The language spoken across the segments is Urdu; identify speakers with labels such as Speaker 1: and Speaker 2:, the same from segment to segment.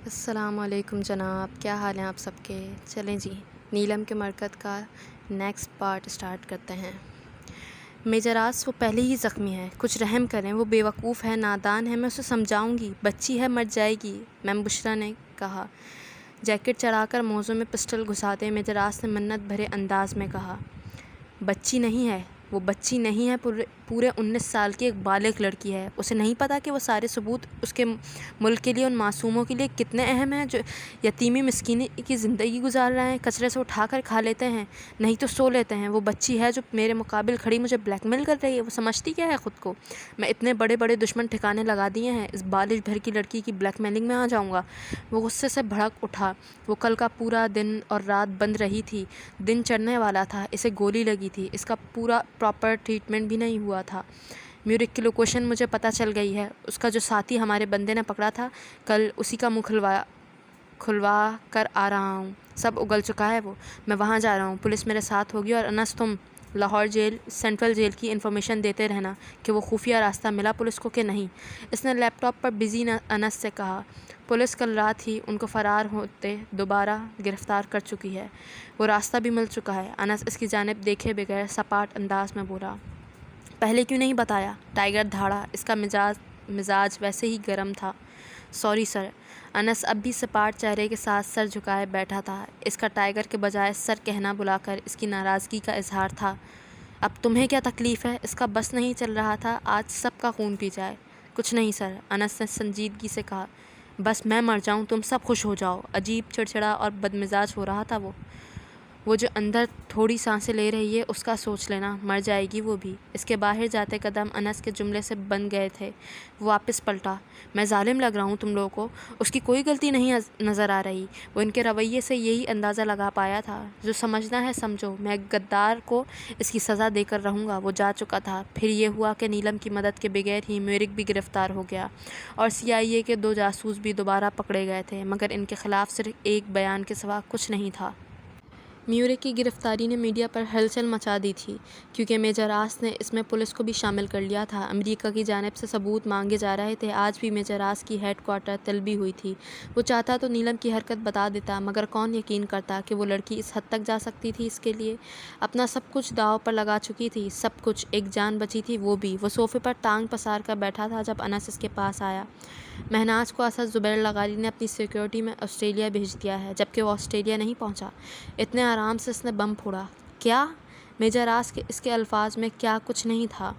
Speaker 1: السلام علیکم جناب، کیا حال ہیں آپ سب کے؟ چلیں جی، نیلم کے مرکز کا نیکسٹ پارٹ سٹارٹ کرتے ہیں۔ میجراس وہ پہلے ہی زخمی ہے، کچھ رحم کریں، وہ بے وقوف ہے، نادان ہے، میں اسے سمجھاؤں گی، بچی ہے، مر جائے گی، میم بشریٰ نے کہا۔ جیکٹ چڑھا کر موزوں میں پسٹل گھساتے میجراس نے منت بھرے انداز میں کہا، بچی نہیں ہے، وہ بچی نہیں ہے، پورے 19 سال کی ایک بالغ لڑکی ہے۔ اسے نہیں پتا کہ وہ سارے ثبوت اس کے ملک کے لیے، ان معصوموں کے لیے کتنے اہم ہیں جو یتیمی مسکینی کی زندگی گزار رہے ہیں، کچرے سے اٹھا کر کھا لیتے ہیں، نہیں تو سو لیتے ہیں۔ وہ بچی ہے جو میرے مقابل کھڑی مجھے بلیک میل کر رہی ہے۔ وہ سمجھتی کیا ہے خود کو؟ میں اتنے بڑے بڑے دشمن ٹھکانے لگا دیے ہیں، اس بالش بھر کی لڑکی کی بلیک میلنگ میں آ جاؤں گا؟ وہ غصے سے بھڑک اٹھا۔ وہ کل کا پورا دن اور رات بند رہی تھی، دن چڑھنے والا تھا، اسے گولی لگی تھی، اس کا پورا پراپر ٹریٹمنٹ بھی نہیں ہوا تھا۔ میورک کی لوکیشن مجھے پتہ چل گئی ہے، اس کا جو ساتھی ہمارے بندے نے پکڑا تھا کل، اسی کا منہ کھلوا کر آ رہا ہوں۔ سب اگل چکا ہے وہ، میں وہاں جا رہا ہوں، پولیس میرے ساتھ ہوگی، اور انس تم لاہور جیل، سینٹرل جیل کی انفارمیشن دیتے رہنا کہ وہ خفیہ راستہ ملا پولیس کو کہ نہیں۔ اس نے لیپ ٹاپ پر بزی انس سے کہا۔ پولیس کل رات ہی ان کو فرار ہوتے دوبارہ گرفتار کر چکی ہے، وہ راستہ بھی مل چکا ہے۔ انس اس کی جانب دیکھے بغیر سپاٹ انداز میں بولا۔ پہلے کیوں نہیں بتایا؟ ٹائیگر دھاڑا، اس کا مزاج ویسے ہی گرم تھا۔ Sorry sir. انس اب بھی سپاٹ چہرے کے ساتھ سر جھکائے بیٹھا تھا، اس کا ٹائیگر کے بجائے سر کہنا بلا کر اس کی ناراضگی کا اظہار تھا۔ اب تمہیں کیا تکلیف ہے؟ اس کا بس نہیں چل رہا تھا آج سب کا خون پی جائے۔ کچھ نہیں سر، انس نے سنجیدگی سے کہا، بس میں مر جاؤں، تم سب خوش ہو جاؤ۔ عجیب چڑچڑا اور بدمزاج ہو رہا تھا وہ جو اندر تھوڑی سانسیں لے رہی ہے اس کا سوچ لینا، مر جائے گی وہ بھی۔ اس کے باہر جاتے قدم انس کے جملے سے بن گئے تھے۔ وہ واپس پلٹا، میں ظالم لگ رہا ہوں تم لوگوں کو؟ اس کی کوئی غلطی نہیں نظر آ رہی۔ وہ ان کے رویے سے یہی اندازہ لگا پایا تھا، جو سمجھنا ہے سمجھو، میں غدار کو اس کی سزا دے کر رہوں گا۔ وہ جا چکا تھا۔ پھر یہ ہوا کہ نیلم کی مدد کے بغیر ہی میورک بھی گرفتار ہو گیا، اور CIA کے 2 جاسوس بھی دوبارہ پکڑے گئے تھے، مگر ان کے خلاف صرف ایک بیان کے سوا کچھ نہیں تھا۔ میورک کی گرفتاری نے میڈیا پر ہلچل مچا دی تھی، کیونکہ میجراس نے اس میں پولیس کو بھی شامل کر لیا تھا۔ امریکہ کی جانب سے ثبوت مانگے جا رہے تھے۔ آج بھی میجراس کی ہیڈ کوارٹر طلبی ہوئی تھی۔ وہ چاہتا تو نیلم کی حرکت بتا دیتا، مگر کون یقین کرتا کہ وہ لڑکی اس حد تک جا سکتی تھی اس کے لیے؟ اپنا سب کچھ داؤ پر لگا چکی تھی، سب کچھ، ایک جان بچی تھی وہ بھی۔ وہ صوفے پر ٹانگ پسار کر بیٹھا تھا جب انس اس کے پاس آیا۔ مہناز کو اسد زبیر لغاری نے اپنی سیکیورٹی میں آسٹریلیا بھیج دیا ہے، جبکہ وہ آسٹریلیا نہیں پہنچا۔ اتنے آرام سے اس نے بم پھوڑا؟ کیا؟ میجراس کے اس کے الفاظ میں کیا کچھ نہیں تھا۔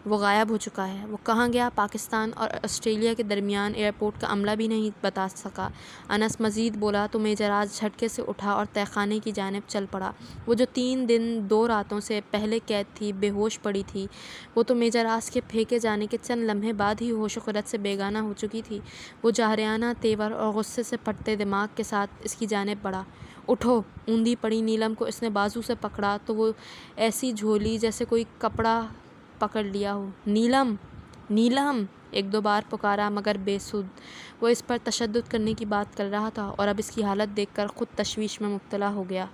Speaker 1: وہ غائب ہو چکا ہے۔ وہ کہاں گیا؟ پاکستان اور آسٹریلیا کے درمیان ایئرپورٹ کا عملہ بھی نہیں بتا سکا۔ انس مزید بولا تو میجراس جھٹکے سے اٹھا اور تہہ خانے کی جانب چل پڑا۔ وہ جو 3 دن 2 راتوں سے پہلے قید تھی، بے ہوش پڑی تھی، وہ تو میجراس کے پھینکے جانے کے چند لمحے بعد ہی ہوش و خرد سے بیگانہ ہو چکی تھی۔ وہ جارحانہ تیور اور غصے سے پھٹتے دماغ کے ساتھ اس کی جانب بڑھا۔ اٹھو! اوندھی پڑی نیلم کو اس نے بازو سے پکڑا تو وہ ایسی جھولی جیسے کوئی کپڑا پکڑ لیا ہو۔ نیلم! نیلم! 1-2 بار پکارا، مگر بے سود۔ وہ اس پر تشدد کرنے کی بات کر رہا تھا، اور اب اس کی حالت دیکھ کر خود تشویش میں مبتلا ہو گیا۔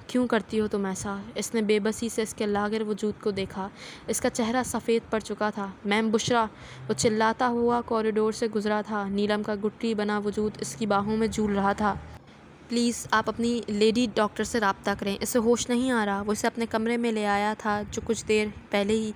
Speaker 1: کیوں کرتی ہو تم ایسا؟ اس نے بے بسی سے اس کے لاغر وجود کو دیکھا۔ اس کا چہرہ سفید پڑ چکا تھا۔ میم بشریٰ! وہ چلاتا ہوا کوریڈور سے گزرا تھا۔ نیلم کا گٹھی بنا وجود اس کی باہوں میں جھول رہا تھا۔ پلیز آپ اپنی لیڈی ڈاکٹر سے رابطہ کریں، اسے ہوش نہیں آ رہا۔ وہ اسے اپنے کمرے میں لے آیا تھا، جو کچھ دیر پہلے ہی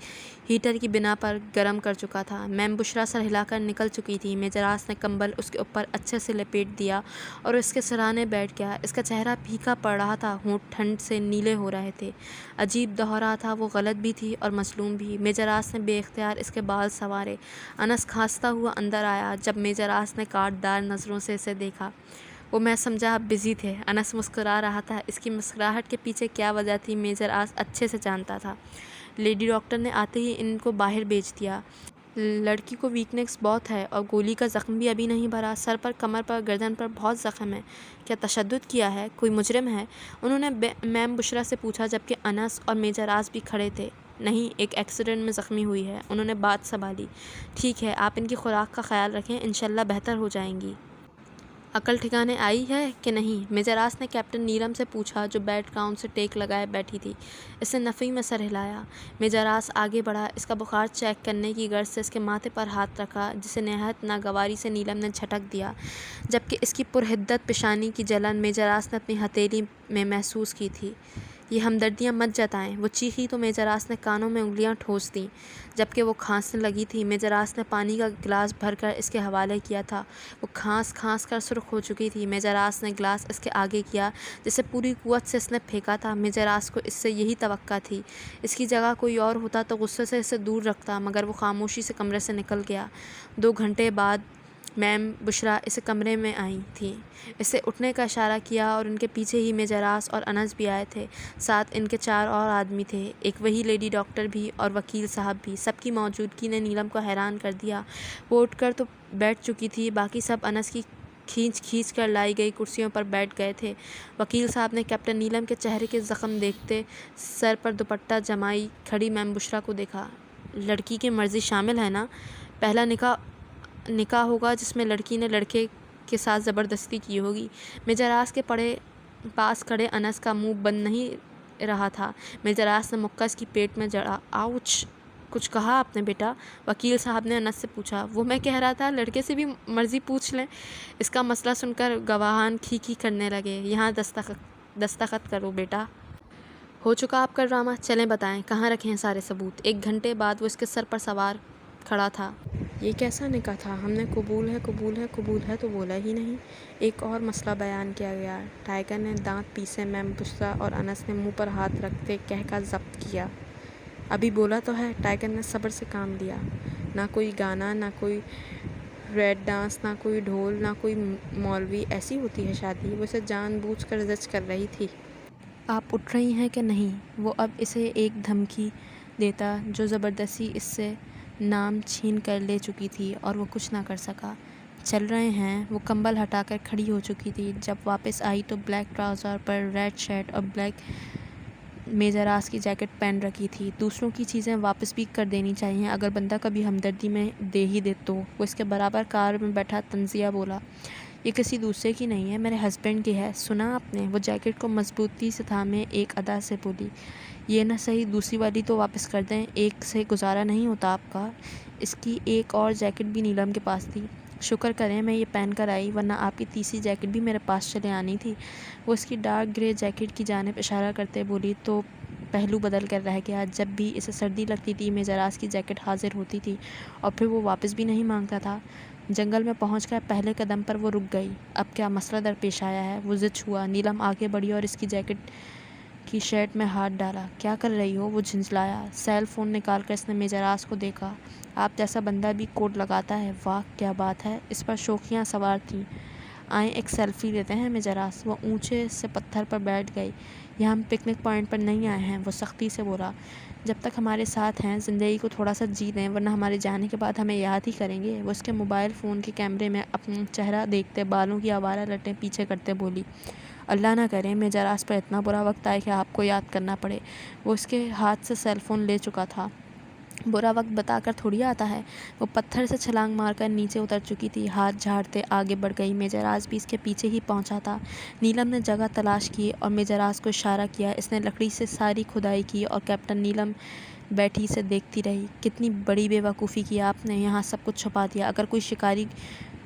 Speaker 1: ہیٹر کی بنا پر گرم کر چکا تھا۔ میم بشریٰ سر ہلا کر نکل چکی تھی۔ میجراس نے کمبل اس کے اوپر اچھے سے لپیٹ دیا اور اس کے سرانے بیٹھ گیا۔ اس کا چہرہ پھیکا پڑ رہا تھا، ہونٹ ٹھنڈ سے نیلے ہو رہے تھے۔ عجیب دہرا تھا، وہ غلط بھی تھی اور مظلوم بھی۔ میجراس نے بے اختیار اس کے بال سنوارے۔ انس کھانستا ہوا اندر آیا جب میجراس نے کاٹ دار نظروں سے اسے دیکھا۔ وہ میں سمجھا آپ بزی تھے۔ انس مسکرا رہا تھا۔ اس کی مسکراہٹ کے پیچھے کیا وجہ تھی میجراس اچھے سے جانتا تھا۔ لیڈی ڈاکٹر نے آتے ہی ان کو باہر بھیج دیا۔ لڑکی کو ویکنیس بہت ہے اور گولی کا زخم بھی ابھی نہیں بھرا، سر پر، کمر پر، گردن پر بہت زخم ہے۔ کیا تشدد کیا ہے؟ کوئی مجرم ہے؟ انہوں نے میم بشریٰ سے پوچھا، جبکہ انس اور میجراس بھی کھڑے تھے۔ نہیں، ایک ایکسیڈنٹ میں زخمی ہوئی ہے، انہوں نے بات سنبھالی۔ ٹھیک ہے، آپ ان کی خوراک کا خیال رکھیں، انشاءاللہ بہتر ہو جائیں گی۔ عقل ٹھکانے آئی ہے کہ نہیں؟ میجراس نے کیپٹن نیلم سے پوچھا جو بیڈ گراؤنڈ سے ٹیک لگائے بیٹھی تھی۔ اس نے نفی میں سر ہلایا۔ میجراس آگے بڑھا، اس کا بخار چیک کرنے کی غرض سے اس کے ماتھے پر ہاتھ رکھا، جسے نہایت ناگواری سے نیلم نے جھٹک دیا، جبکہ اس کی پرحدت پیشانی کی جلن میجراس نے اپنی ہتھیلی میں محسوس کی تھی۔ یہ ہمدردیاں مت جتائیں۔ وہ چیخی تو میجراس نے کانوں میں انگلیاں ٹھونس دیں، جبکہ وہ کھانسنے لگی تھی۔ میجراس نے پانی کا گلاس بھر کر اس کے حوالے کیا تھا۔ وہ کھانس کھانس کر سرخ ہو چکی تھی۔ میجراس نے گلاس اس کے آگے کیا، جسے پوری قوت سے اس نے پھینکا تھا۔ میجراس کو اس سے یہی توقع تھی۔ اس کی جگہ کوئی اور ہوتا تو غصے سے اسے دور رکھتا، مگر وہ خاموشی سے کمرے سے نکل گیا۔ 2 گھنٹے بعد میم بشریٰ اس کمرے میں آئی تھیں۔ اسے اٹھنے کا اشارہ کیا اور ان کے پیچھے ہی میجراس اور انس بھی آئے تھے۔ ساتھ ان کے 4 اور آدمی تھے، ایک وہی لیڈی ڈاکٹر بھی اور وکیل صاحب بھی۔ سب کی موجودگی نے نیلم کو حیران کر دیا۔ وہ اٹھ کر تو بیٹھ چکی تھی، باقی سب انس کی کھینچ کھینچ کر لائی گئی کرسیوں پر بیٹھ گئے تھے۔ وکیل صاحب نے کیپٹن نیلم کے چہرے کے زخم دیکھتے سر پر دوپٹہ جمائی کھڑی میم بشریٰ کو دیکھا۔ لڑکی کی مرضی شامل ہے نا؟ پہلا نکاح ہوگا جس میں لڑکی نے لڑکے کے ساتھ زبردستی کی ہوگی۔ میجراس کے پاس کھڑے انس کا منہ بند نہیں رہا تھا۔ میجراس نے مکہ اس کی پیٹ میں جڑا۔ آؤچ! کچھ کہا آپ نے بیٹا؟ وکیل صاحب نے انس سے پوچھا۔ وہ میں کہہ رہا تھا لڑکے سے بھی مرضی پوچھ لیں۔ اس کا مسئلہ سن کر گواہان کھی کھی کرنے لگے۔ یہاں دستخط کرو بیٹا۔ ہو چکا آپ کا ڈرامہ، چلیں بتائیں کہاں رکھے ہیں سارے ثبوت؟ 1 گھنٹے بعد وہ اس کے سر پر سوار کھڑا تھا۔ یہ کیسا نکاح تھا؟ ہم نے قبول ہے قبول ہے قبول ہے تو بولا ہی نہیں۔ ایک اور مسئلہ بیان کیا گیا۔ ٹائیگر نے دانت پیسے میم بشریٰ اور انس نے منہ پر ہاتھ رکھتے کہہ ضبط کیا۔ ابھی بولا تو ہے۔ ٹائیگر نے صبر سے کام لیا۔ نہ کوئی گانا، نہ کوئی ریڈ ڈانس، نہ کوئی ڈھول، نہ کوئی مولوی۔ ایسی ہوتی ہے شادی؟ وہ اسے جان بوجھ کر زج کر رہی تھی۔ آپ اٹھ رہی ہیں کہ نہیں؟ وہ اب اسے ایک دھمکی دیتا جو زبردستی اس سے نام چھین کر لے چکی تھی اور وہ کچھ نہ کر سکا۔ چل رہے ہیں؟ وہ کمبل ہٹا کر کھڑی ہو چکی تھی۔ جب واپس آئی تو بلیک ٹراؤزر پر ریڈ شرٹ اور بلیک میجراس کی جیکٹ پہن رکھی تھی۔ دوسروں کی چیزیں واپس بھی کر دینی چاہیے اگر بندہ کبھی ہمدردی میں دے ہی دے تو۔ وہ اس کے برابر کار میں بیٹھا تنزیہ بولا۔ یہ کسی دوسرے کی نہیں ہے، میرے ہسبینڈ کی ہے، سنا آپ نے؟ وہ جیکٹ کو مضبوطی سے تھامے ایک ادا سے بولی۔ یہ نہ صحیح دوسری والی تو واپس کر دیں، ایک سے گزارا نہیں ہوتا آپ کا۔ اس کی ایک اور جیکٹ بھی نیلم کے پاس تھی۔ شکر کریں میں یہ پہن کر آئی، ورنہ آپ کی تیسری جیکٹ بھی میرے پاس چلے آنی تھی۔ وہ اس کی ڈارک گرے جیکٹ کی جانب اشارہ کرتے بولی تو پہلو بدل کر رہ گیا۔ جب بھی اسے سردی لگتی تھی میجراس کی جیکٹ حاضر ہوتی تھی اور پھر وہ واپس بھی نہیں مانگتا تھا۔ جنگل میں پہنچ کر پہلے قدم پر وہ رک گئی۔ اب کیا مسئلہ درپیش آیا ہے؟ وہ زچ ہوا۔ نیلم آگے بڑھی اور اس کی جیکٹ کی شرٹ میں ہاتھ ڈالا۔ کیا کر رہی ہو؟ وہ جھنجھلایا۔ سیل فون نکال کر اس نے میجراس کو دیکھا۔ آپ جیسا بندہ بھی کوٹ لگاتا ہے، واہ کیا بات ہے! اس پر شوخیاں سوار تھیں۔ آئیں ایک سیلفی لیتے ہیں میجراس۔ وہ اونچے سے پتھر پر بیٹھ گئی۔ یہاں ہم پکنک پوائنٹ پر نہیں آئے ہیں، وہ سختی سے بولا۔ جب تک ہمارے ساتھ ہیں زندگی کو تھوڑا سا جی دیں، ورنہ ہمارے جانے کے بعد ہمیں یاد ہی کریں گے۔ وہ اس کے موبائل فون کے کیمرے میں اپنا چہرہ دیکھتے بالوں کی آوارہ لٹیں پیچھے کرتے بولی۔ اللہ نہ کرے میجراس پر اتنا برا وقت آئے کہ آپ کو یاد کرنا پڑے۔ وہ اس کے ہاتھ سے سیل فون لے چکا تھا۔ برا وقت بتا کر تھوڑی آتا ہے۔ وہ پتھر سے چھلانگ مار کر نیچے اتر چکی تھی، ہاتھ جھاڑتے آگے بڑھ گئی۔ میجراس بھی اس کے پیچھے ہی پہنچا تھا۔ نیلم نے جگہ تلاش کی اور میجراس کو اشارہ کیا۔ اس نے لکڑی سے ساری کھدائی کی اور کیپٹن نیلم بیٹھی اسے دیکھتی رہی۔ کتنی بڑی بے وقوفی کی آپ نے، یہاں سب کچھ چھپا دیا۔ اگر کوئی شکاری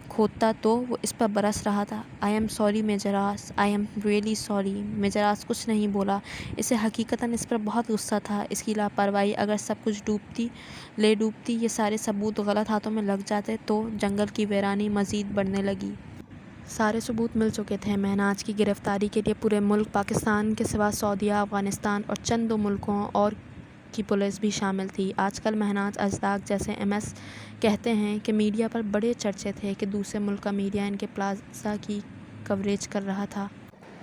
Speaker 1: کھودتا تو؟ وہ اس پر برس رہا تھا۔ آئی ایم سوری میجراس، آئی ایم ریئلی سوری۔ میجراس کچھ نہیں بولا۔ اسے حقیقتاً اس پر بہت غصہ تھا، اس کی لاپرواہی۔ اگر سب کچھ ڈوبتی، یہ سارے ثبوت غلط ہاتھوں میں لگ جاتے تو جنگل کی ویرانی مزید بڑھنے لگی۔ سارے ثبوت مل چکے تھے۔ مہناز کی گرفتاری کے لیے پورے ملک پاکستان کے سوا سعودیہ، افغانستان اور چند 2 ملکوں اور کی پولیس بھی شامل تھی۔ آج کل مہناز ازداق جیسے MS کہتے ہیں کہ میڈیا پر بڑے چرچے تھے کہ دوسرے ملک کا میڈیا ان کے پلازا کی کوریج کر رہا تھا۔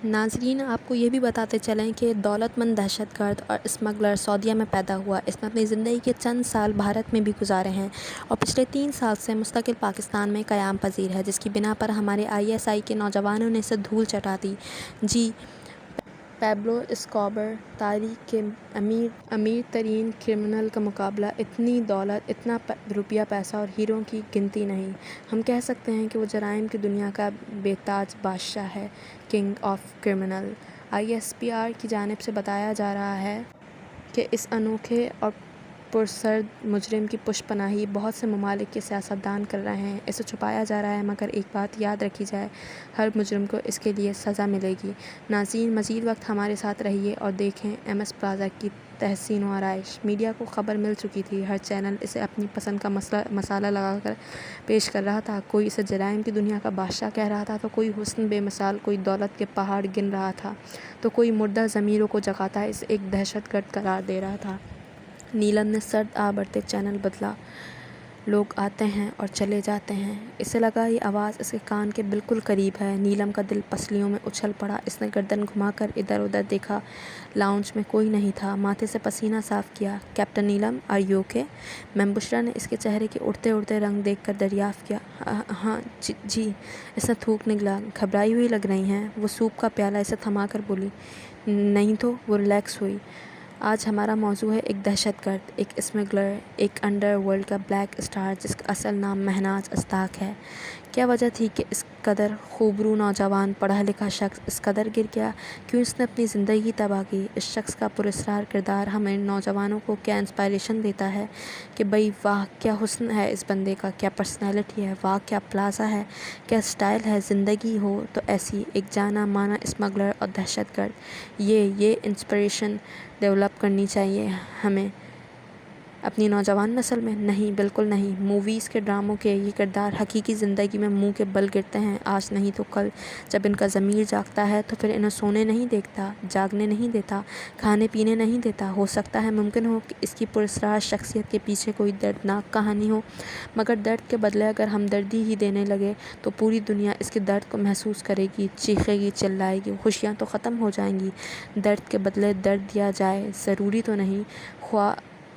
Speaker 1: ناظرین آپ کو یہ بھی بتاتے چلیں کہ دولت مند دہشت گرد اور اسمگلر سعودیہ میں پیدا ہوا۔ اس نے اپنی زندگی کے چند سال بھارت میں بھی گزارے ہیں اور پچھلے 3 سال سے مستقل پاکستان میں قیام پذیر ہے، جس کی بنا پر ہمارے ISI کے نوجوانوں نے اسے دھول چٹا دی۔ جی پیبلو اسکوبر تاریخ کے امیر ترین کرمنل کا مقابلہ، اتنی دولت، اتنا روپیہ پیسہ اور ہیروں کی گنتی نہیں۔ ہم کہہ سکتے ہیں کہ وہ جرائم کی دنیا کا بے تاج بادشاہ ہے، کنگ آف کرمنل۔ ISPR کی جانب سے بتایا جا رہا ہے کہ اس انوکھے اور پرسرد مجرم کی پشت پناہی بہت سے ممالک کے سیاستدان کر رہے ہیں۔ اسے چھپایا جا رہا ہے، مگر ایک بات یاد رکھی جائے، ہر مجرم کو اس کے لیے سزا ملے گی۔ ناظرین، مزید وقت ہمارے ساتھ رہیے اور دیکھیں MS پلازا کی تحسین و آرائش۔ میڈیا کو خبر مل چکی تھی، ہر چینل اسے اپنی پسند کا مسالہ لگا کر پیش کر رہا تھا۔ کوئی اسے جرائم کی دنیا کا بادشاہ کہہ رہا تھا، تو کوئی حسن بے مثال، کوئی دولت کے پہاڑ گن رہا تھا، تو کوئی مردہ ضمیروں کو جگاتا اسے ایک دہشت گرد قرار دے رہا تھا۔ نیلم نے سرد بڑھتے چینل بدلا۔ لوگ آتے ہیں اور چلے جاتے ہیں۔ اسے لگا یہ آواز اس کے کان کے بالکل قریب ہے۔ نیلم کا دل پسلیوں میں اچھل پڑا۔ اس نے گردن گھما کر ادھر ادھر دیکھا۔ لاؤنج میں کوئی نہیں تھا۔ ماتھے سے پسینہ صاف کیا۔ Captain Neelam, are you okay? Ma'am Bushra نے اس کے چہرے کے اڑتے اڑتے رنگ دیکھ کر دریافت کیا۔ ہاں جی۔ اس نے تھوک نگلا۔ گھبرائی ہوئی لگ رہی ہیں۔ وہ سوپ کا پیالہ اسے تھما کر بولی۔ نہیں تو۔ وہ ریلیکس ہوئی۔ آج ہمارا موضوع ہے ایک دہشت گرد، ایک اسمگلر، ایک انڈر ورلڈ کا بلیک اسٹار جس کا اصل نام مہناز ازتاک ہے۔ کیا وجہ تھی کہ اس قدر خوبرو نوجوان پڑھا لکھا شخص اس قدر گر گیا؟ کیوں اس نے اپنی زندگی تباہ کی؟ اس شخص کا پراسرار کردار ہمیں نوجوانوں کو کیا انسپائریشن دیتا ہے کہ بھئی واہ کیا حسن ہے اس بندے کا، کیا پرسنالٹی ہے، واہ کیا پلازا ہے، کیا سٹائل ہے۔ زندگی ہو تو ایسی ایک جانا مانا اسمگلر اور دہشت گرد، یہ انسپریشن ڈیولپ کرنی چاہیے ہمیں اپنی نوجوان نسل میں۔ نہیں، بالکل نہیں۔ موویز کے ڈراموں کے یہ کردار حقیقی زندگی میں منہ کے بل گرتے ہیں، آج نہیں تو کل۔ جب ان کا ضمیر جاگتا ہے تو پھر انہیں سونے نہیں دیتا، جاگنے نہیں دیتا، کھانے پینے نہیں دیتا۔ ہو سکتا ہے ممکن ہو کہ اس کی پراسرار شخصیت کے پیچھے کوئی دردناک کہانی ہو، مگر درد کے بدلے اگر ہمدردی ہی دینے لگے تو پوری دنیا اس کے درد کو محسوس کرے گی، چیخے گی، چلائے گی، خوشیاں تو ختم ہو جائیں گی۔ درد کے بدلے درد دیا جائے، ضروری تو نہیں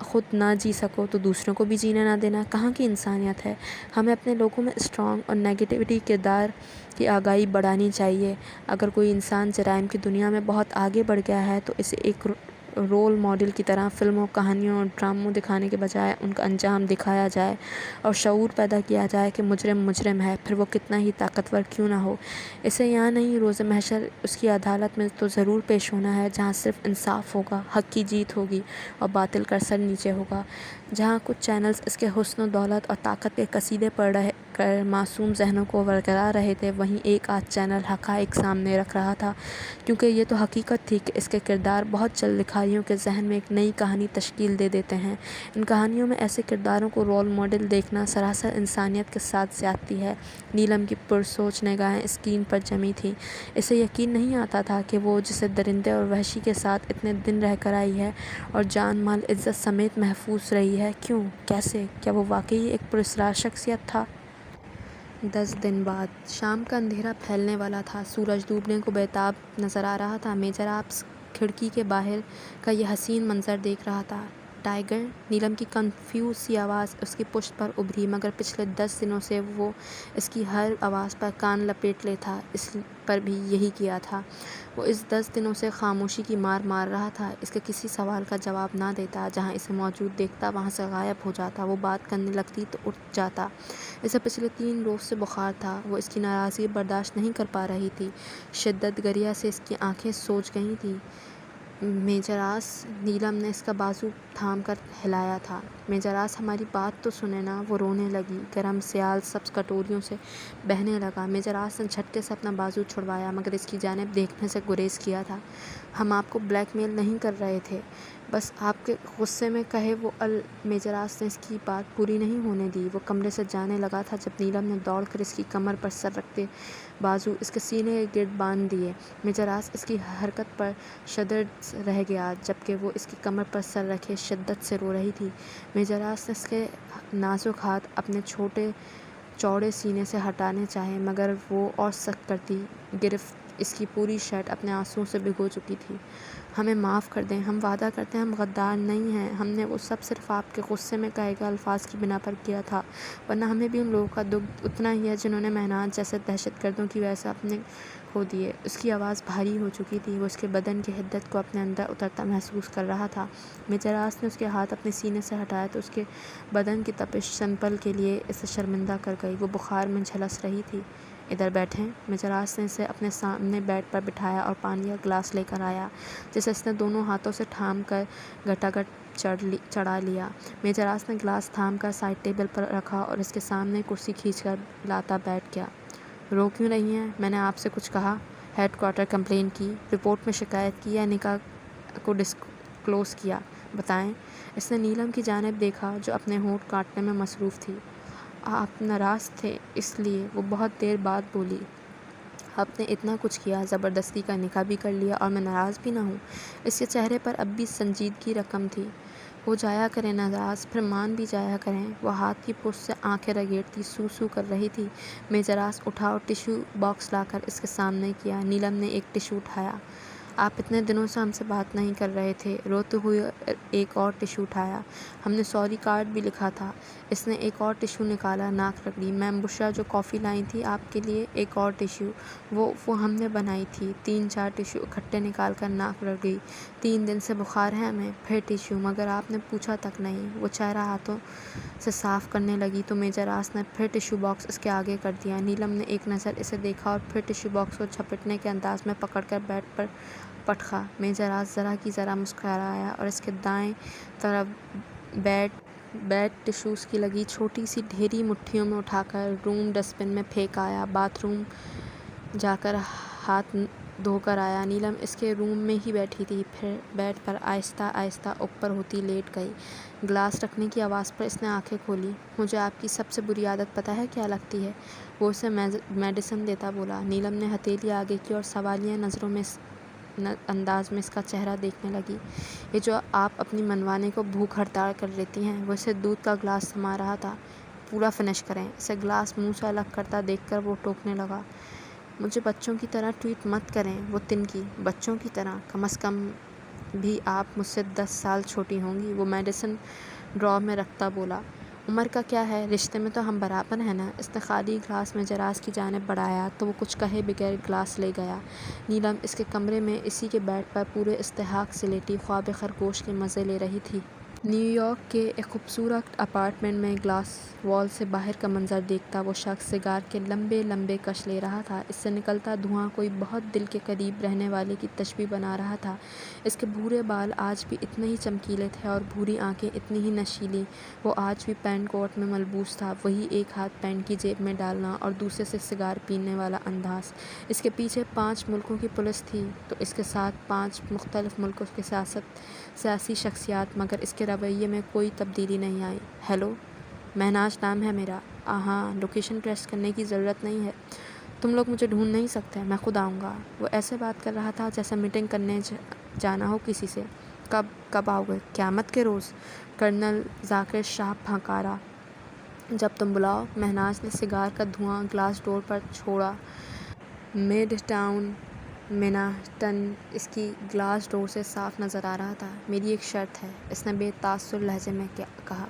Speaker 1: خود نہ جی سکو تو دوسروں کو بھی جینے نہ دینا۔ کہاں کی انسانیت ہے؟ ہمیں اپنے لوگوں میں اسٹرانگ اور نیگیٹیوٹی کردار کی آگاہی بڑھانی چاہیے۔ اگر کوئی انسان جرائم کی دنیا میں بہت آگے بڑھ گیا ہے تو اسے ایک رول ماڈل کی طرح فلموں، کہانیوں اور ڈراموں دکھانے کے بجائے ان کا انجام دکھایا جائے اور شعور پیدا کیا جائے کہ مجرم ہے، پھر وہ کتنا ہی طاقتور کیوں نہ ہو۔ اسے یہاں نہیں، روز محشر اس کی عدالت میں تو ضرور پیش ہونا ہے، جہاں صرف انصاف ہوگا، حق کی جیت ہوگی اور باطل کا سر نیچے ہوگا۔ جہاں کچھ چینلز اس کے حسن و دولت اور طاقت کے قصیدے پڑھ کر معصوم ذہنوں کو ورگلا رہے تھے، وہیں ایک آدھ چینل حقائق سامنے رکھ رہا تھا، کیونکہ یہ تو حقیقت تھی کہ اس کے کردار بہت جلد لکھاریوں کے ذہن میں ایک نئی کہانی تشکیل دے دیتے ہیں۔ ان کہانیوں میں ایسے کرداروں کو رول ماڈل دیکھنا سراسر انسانیت کے ساتھ زیادتی ہے۔ نیلم کی پرسوچ نگاہیں اسکرین پر جمی تھیں۔ اسے یقین نہیں آتا تھا کہ وہ جسے درندے اور وحشی کے ساتھ اتنے دن رہ کر آئی ہے اور جان مال عزت سمیت محفوظ رہی ہے، کیوں، کیسے، کیا وہ واقعی ایک پراسرار شخصیت تھا؟ 10 دن بعد شام کا اندھیرا پھیلنے والا تھا۔ سورج ڈوبنے کو بیتاب نظر آ رہا تھا۔ میجر آبس کھڑکی کے باہر کا یہ حسین منظر دیکھ رہا تھا۔ ٹائیگر؟ نیلم کی کنفیوز سی آواز اس کی پشت پر ابھری، مگر پچھلے 10 دنوں سے وہ اس کی ہر آواز پر کان لپیٹ لے تھا، اس پر بھی یہی کیا تھا۔ وہ اس 10 دنوں سے خاموشی کی مار رہا تھا، اس کے کسی سوال کا جواب نہ دیتا، جہاں اسے موجود دیکھتا وہاں سے غائب ہو جاتا، وہ بات کرنے لگتی تو اٹھ جاتا۔ اسے پچھلے 3 روز سے بخار تھا، وہ اس کی ناراضگی برداشت نہیں کر پا رہی تھی، شدت گریہ سے اس کی آنکھیں سوج گئی تھیں۔ میجراس، نیلم نے اس کا بازو تھام کر ہلایا تھا۔ میجراس ہماری بات تو سنیں نا۔ وہ رونے لگی، گرم سیال سبز کٹوریوں سے بہنے لگا۔ میجراس نے جھٹکے سے اپنا بازو چھڑوایا، مگر اس کی جانب دیکھنے سے گریز کیا تھا۔ ہم آپ کو بلیک میل نہیں کر رہے تھے، بس آپ کے غصے میں کہے وہ میجراس نے اس کی بات پوری نہیں ہونے دی۔ وہ کمرے سے جانے لگا تھا جب نیلم نے دوڑ کر اس کی کمر پر سر رکھتے بازو اس کے سینے کے گرد باندھ دیے۔ میجراس اس کی حرکت پر شدرد رہ گیا، جبکہ وہ اس کی کمر پر سر رکھے شدت سے رو رہی تھی۔ میجراس نے اس کے نازک ہاتھ اپنے چوڑے سینے سے ہٹانے چاہے، مگر وہ اور سخت کرتی اس کی پوری شرٹ اپنے آنسوؤں سے بھگو چکی تھی۔ ہمیں معاف کر دیں، ہم وعدہ کرتے ہیں ہم غدار نہیں ہیں، ہم نے وہ سب صرف آپ کے غصے میں کہے گئے الفاظ کی بنا پر کیا تھا، ورنہ ہمیں بھی ان لوگوں کا دکھ اتنا ہی ہے جنہوں نے مہناز جیسے دہشت گردوں کی وجہ سے اپنے کھو دیے۔ اس کی آواز بھاری ہو چکی تھی، وہ اس کے بدن کی حدت کو اپنے اندر اترتا محسوس کر رہا تھا۔ میجر راس نے اس کے ہاتھ اپنے سینے سے ہٹایا تو اس کے بدن کی تپش چند پل کے لیے اسے شرمندہ کر گئی، وہ بخار میں جھلس رہی تھی۔ ادھر بیٹھیں۔ میجر راس نے اسے اپنے سامنے بیڈ پر بٹھایا اور پانی کا گلاس لے کر آیا، جسے اس نے دونوں ہاتھوں سے تھام کر گھٹاگھٹ چڑھا لیا۔ میجر راس نے گلاس تھام کر سائڈ ٹیبل پر رکھا اور اس کے سامنے کرسی کھینچ کر لاتا بیٹھ گیا۔ رو کیوں رہی ہیں؟ میں نے آپ سے کچھ کہا؟ ہیڈ کوارٹر کمپلین کی، رپورٹ میں شکایت کی یا نکاح کو ڈسکلوز کیا؟ بتائیں۔ اس نے نیلم کی جانب دیکھا جو اپنے ہونٹ کاٹنے میں مصروف تھی۔ آپ ناراض تھے اس لیے، وہ بہت دیر بعد بولی۔ آپ نے اتنا کچھ کیا، زبردستی کا نکاح بھی کر لیا اور میں ناراض بھی نہ ہوں۔ اس کے چہرے پر اب بھی سنجیدگی رقم تھی۔ ہو جایا کریں ناراض، پھر مان بھی جایا کریں۔ وہ ہاتھ کی پشت سے آنکھیں رگڑتی سو سو کر رہی تھی۔ میجر راس اٹھا اور ٹشو باکس لا کر اس کے سامنے کیا۔ نیلم نے ایک ٹشو اٹھایا۔ آپ اتنے دنوں سے ہم سے بات نہیں کر رہے تھے۔ روتے ہوئے ایک اور ٹشو اٹھایا۔ ہم نے سوری کارڈ بھی لکھا تھا۔ اس نے ایک اور ٹشو نکالا، ناک رگڑی۔ میم بشریٰ جو کافی لائی تھی آپ کے لیے، ایک اور ٹشو، وہ ہم نے بنائی تھی۔ 3-4 ٹشو اکٹھے نکال کر ناک رگڑی۔ 3 دن سے بخار ہے ہمیں۔ پھر ٹشو، مگر آپ نے پوچھا تک نہیں۔ وہ چہرہ ہاتھوں سے صاف کرنے لگی تو میجر راس نے پھر ٹشو باکس اس کے آگے کر دیا۔ نیلم نے ایک نظر اسے دیکھا اور پھر ٹشو باکس کو جھپٹنے کے انداز میں پکڑ کر بیڈ پر پٹکا۔ میجر راس ذرا کی ذرا مسکرایا اور اس کے دائیں طرف بیڈ ٹشوز کی لگی چھوٹی سی ڈھیری مٹھیوں میں اٹھا کر روم ڈسٹ بن میں پھینک آیا۔ باتھ روم جا کر ہاتھ دھو کر آیا۔ نیلم اس کے روم میں ہی بیٹھی تھی، پھر بیڈ پر آہستہ آہستہ اوپر ہوتی لیٹ گئی۔ گلاس رکھنے کی آواز پر اس نے آنکھیں کھولی۔ مجھے آپ کی سب سے بری عادت پتہ ہے کیا لگتی ہے؟ وہ اسے میڈیسن دیتا بولا۔ نیلم نے ہتھیلی آگے کی اور سوالیہ نظروں میں انداز میں اس کا چہرہ دیکھنے لگی۔ یہ جو آپ اپنی منوانے کو بھوک ہڑتال کر لیتی ہیں۔ وہ اسے دودھ کا گلاس تھما رہا تھا۔ پورا فنش کریں۔ اسے گلاس منہ سے الگ کرتا دیکھ کر وہ ٹوکنے لگا۔ مجھے بچوں کی طرح ٹریٹ مت کریں۔ وہ تنکی۔ بچوں کی طرح؟ کم از کم بھی آپ مجھ سے 10 سال چھوٹی ہوں گی، وہ میڈیسن ڈرار میں رکھتا بولا۔ عمر کا کیا ہے، رشتے میں تو ہم برابر ہیں نا۔ اس نے خالی گلاس میجر راس کی جانب بڑھایا تو وہ کچھ کہے بغیر گلاس لے گیا۔ نیلم اس کے کمرے میں اسی کے بیڈ پر پورے استحقاق سے لیٹی خواب خرگوش کے مزے لے رہی تھی۔ نیو یارک کے ایک خوبصورت اپارٹمنٹ میں گلاس وال سے باہر کا منظر دیکھتا وہ شخص سگار کے لمبے لمبے کش لے رہا تھا۔ اس سے نکلتا دھواں کوئی بہت دل کے قریب رہنے والے کی تشبیہ بنا رہا تھا۔ اس کے بھورے بال آج بھی اتنے ہی چمکیلے تھے اور بھوری آنکھیں اتنی ہی نشیلی۔ وہ آج بھی پینٹ کوٹ میں ملبوس تھا، وہی ایک ہاتھ پینٹ کی جیب میں ڈالنا اور دوسرے سے سگار پینے والا انداز۔ اس کے پیچھے 5 ملکوں کی پولیس تھی تو اس کے ساتھ 5 مختلف ملکوں کے سیاسی شخصیات، مگر اس کے رویے میں کوئی تبدیلی نہیں آئی۔ ہیلو، مہناز نام ہے میرا۔ ہاں، لوکیشن ٹریس کرنے کی ضرورت نہیں ہے۔ تم لوگ مجھے ڈھونڈ نہیں سکتے، میں خود آؤں گا۔ وہ ایسے بات کر رہا تھا جیسے میٹنگ کرنے جانا ہو کسی سے۔ کب آؤ گے؟ قیامت کے روز، کرنل ذاکر شاہ پھنکارا۔ جب تم بلاؤ۔ مہناز نے سگار کا دھواں گلاس ڈور پر چھوڑا۔ مڈ ٹاؤن مینہٹن اس کی گلاس ڈور سے صاف نظر آ رہا تھا۔ میری ایک شرط ہے، اس نے بے تاثر لہجے میں کہا۔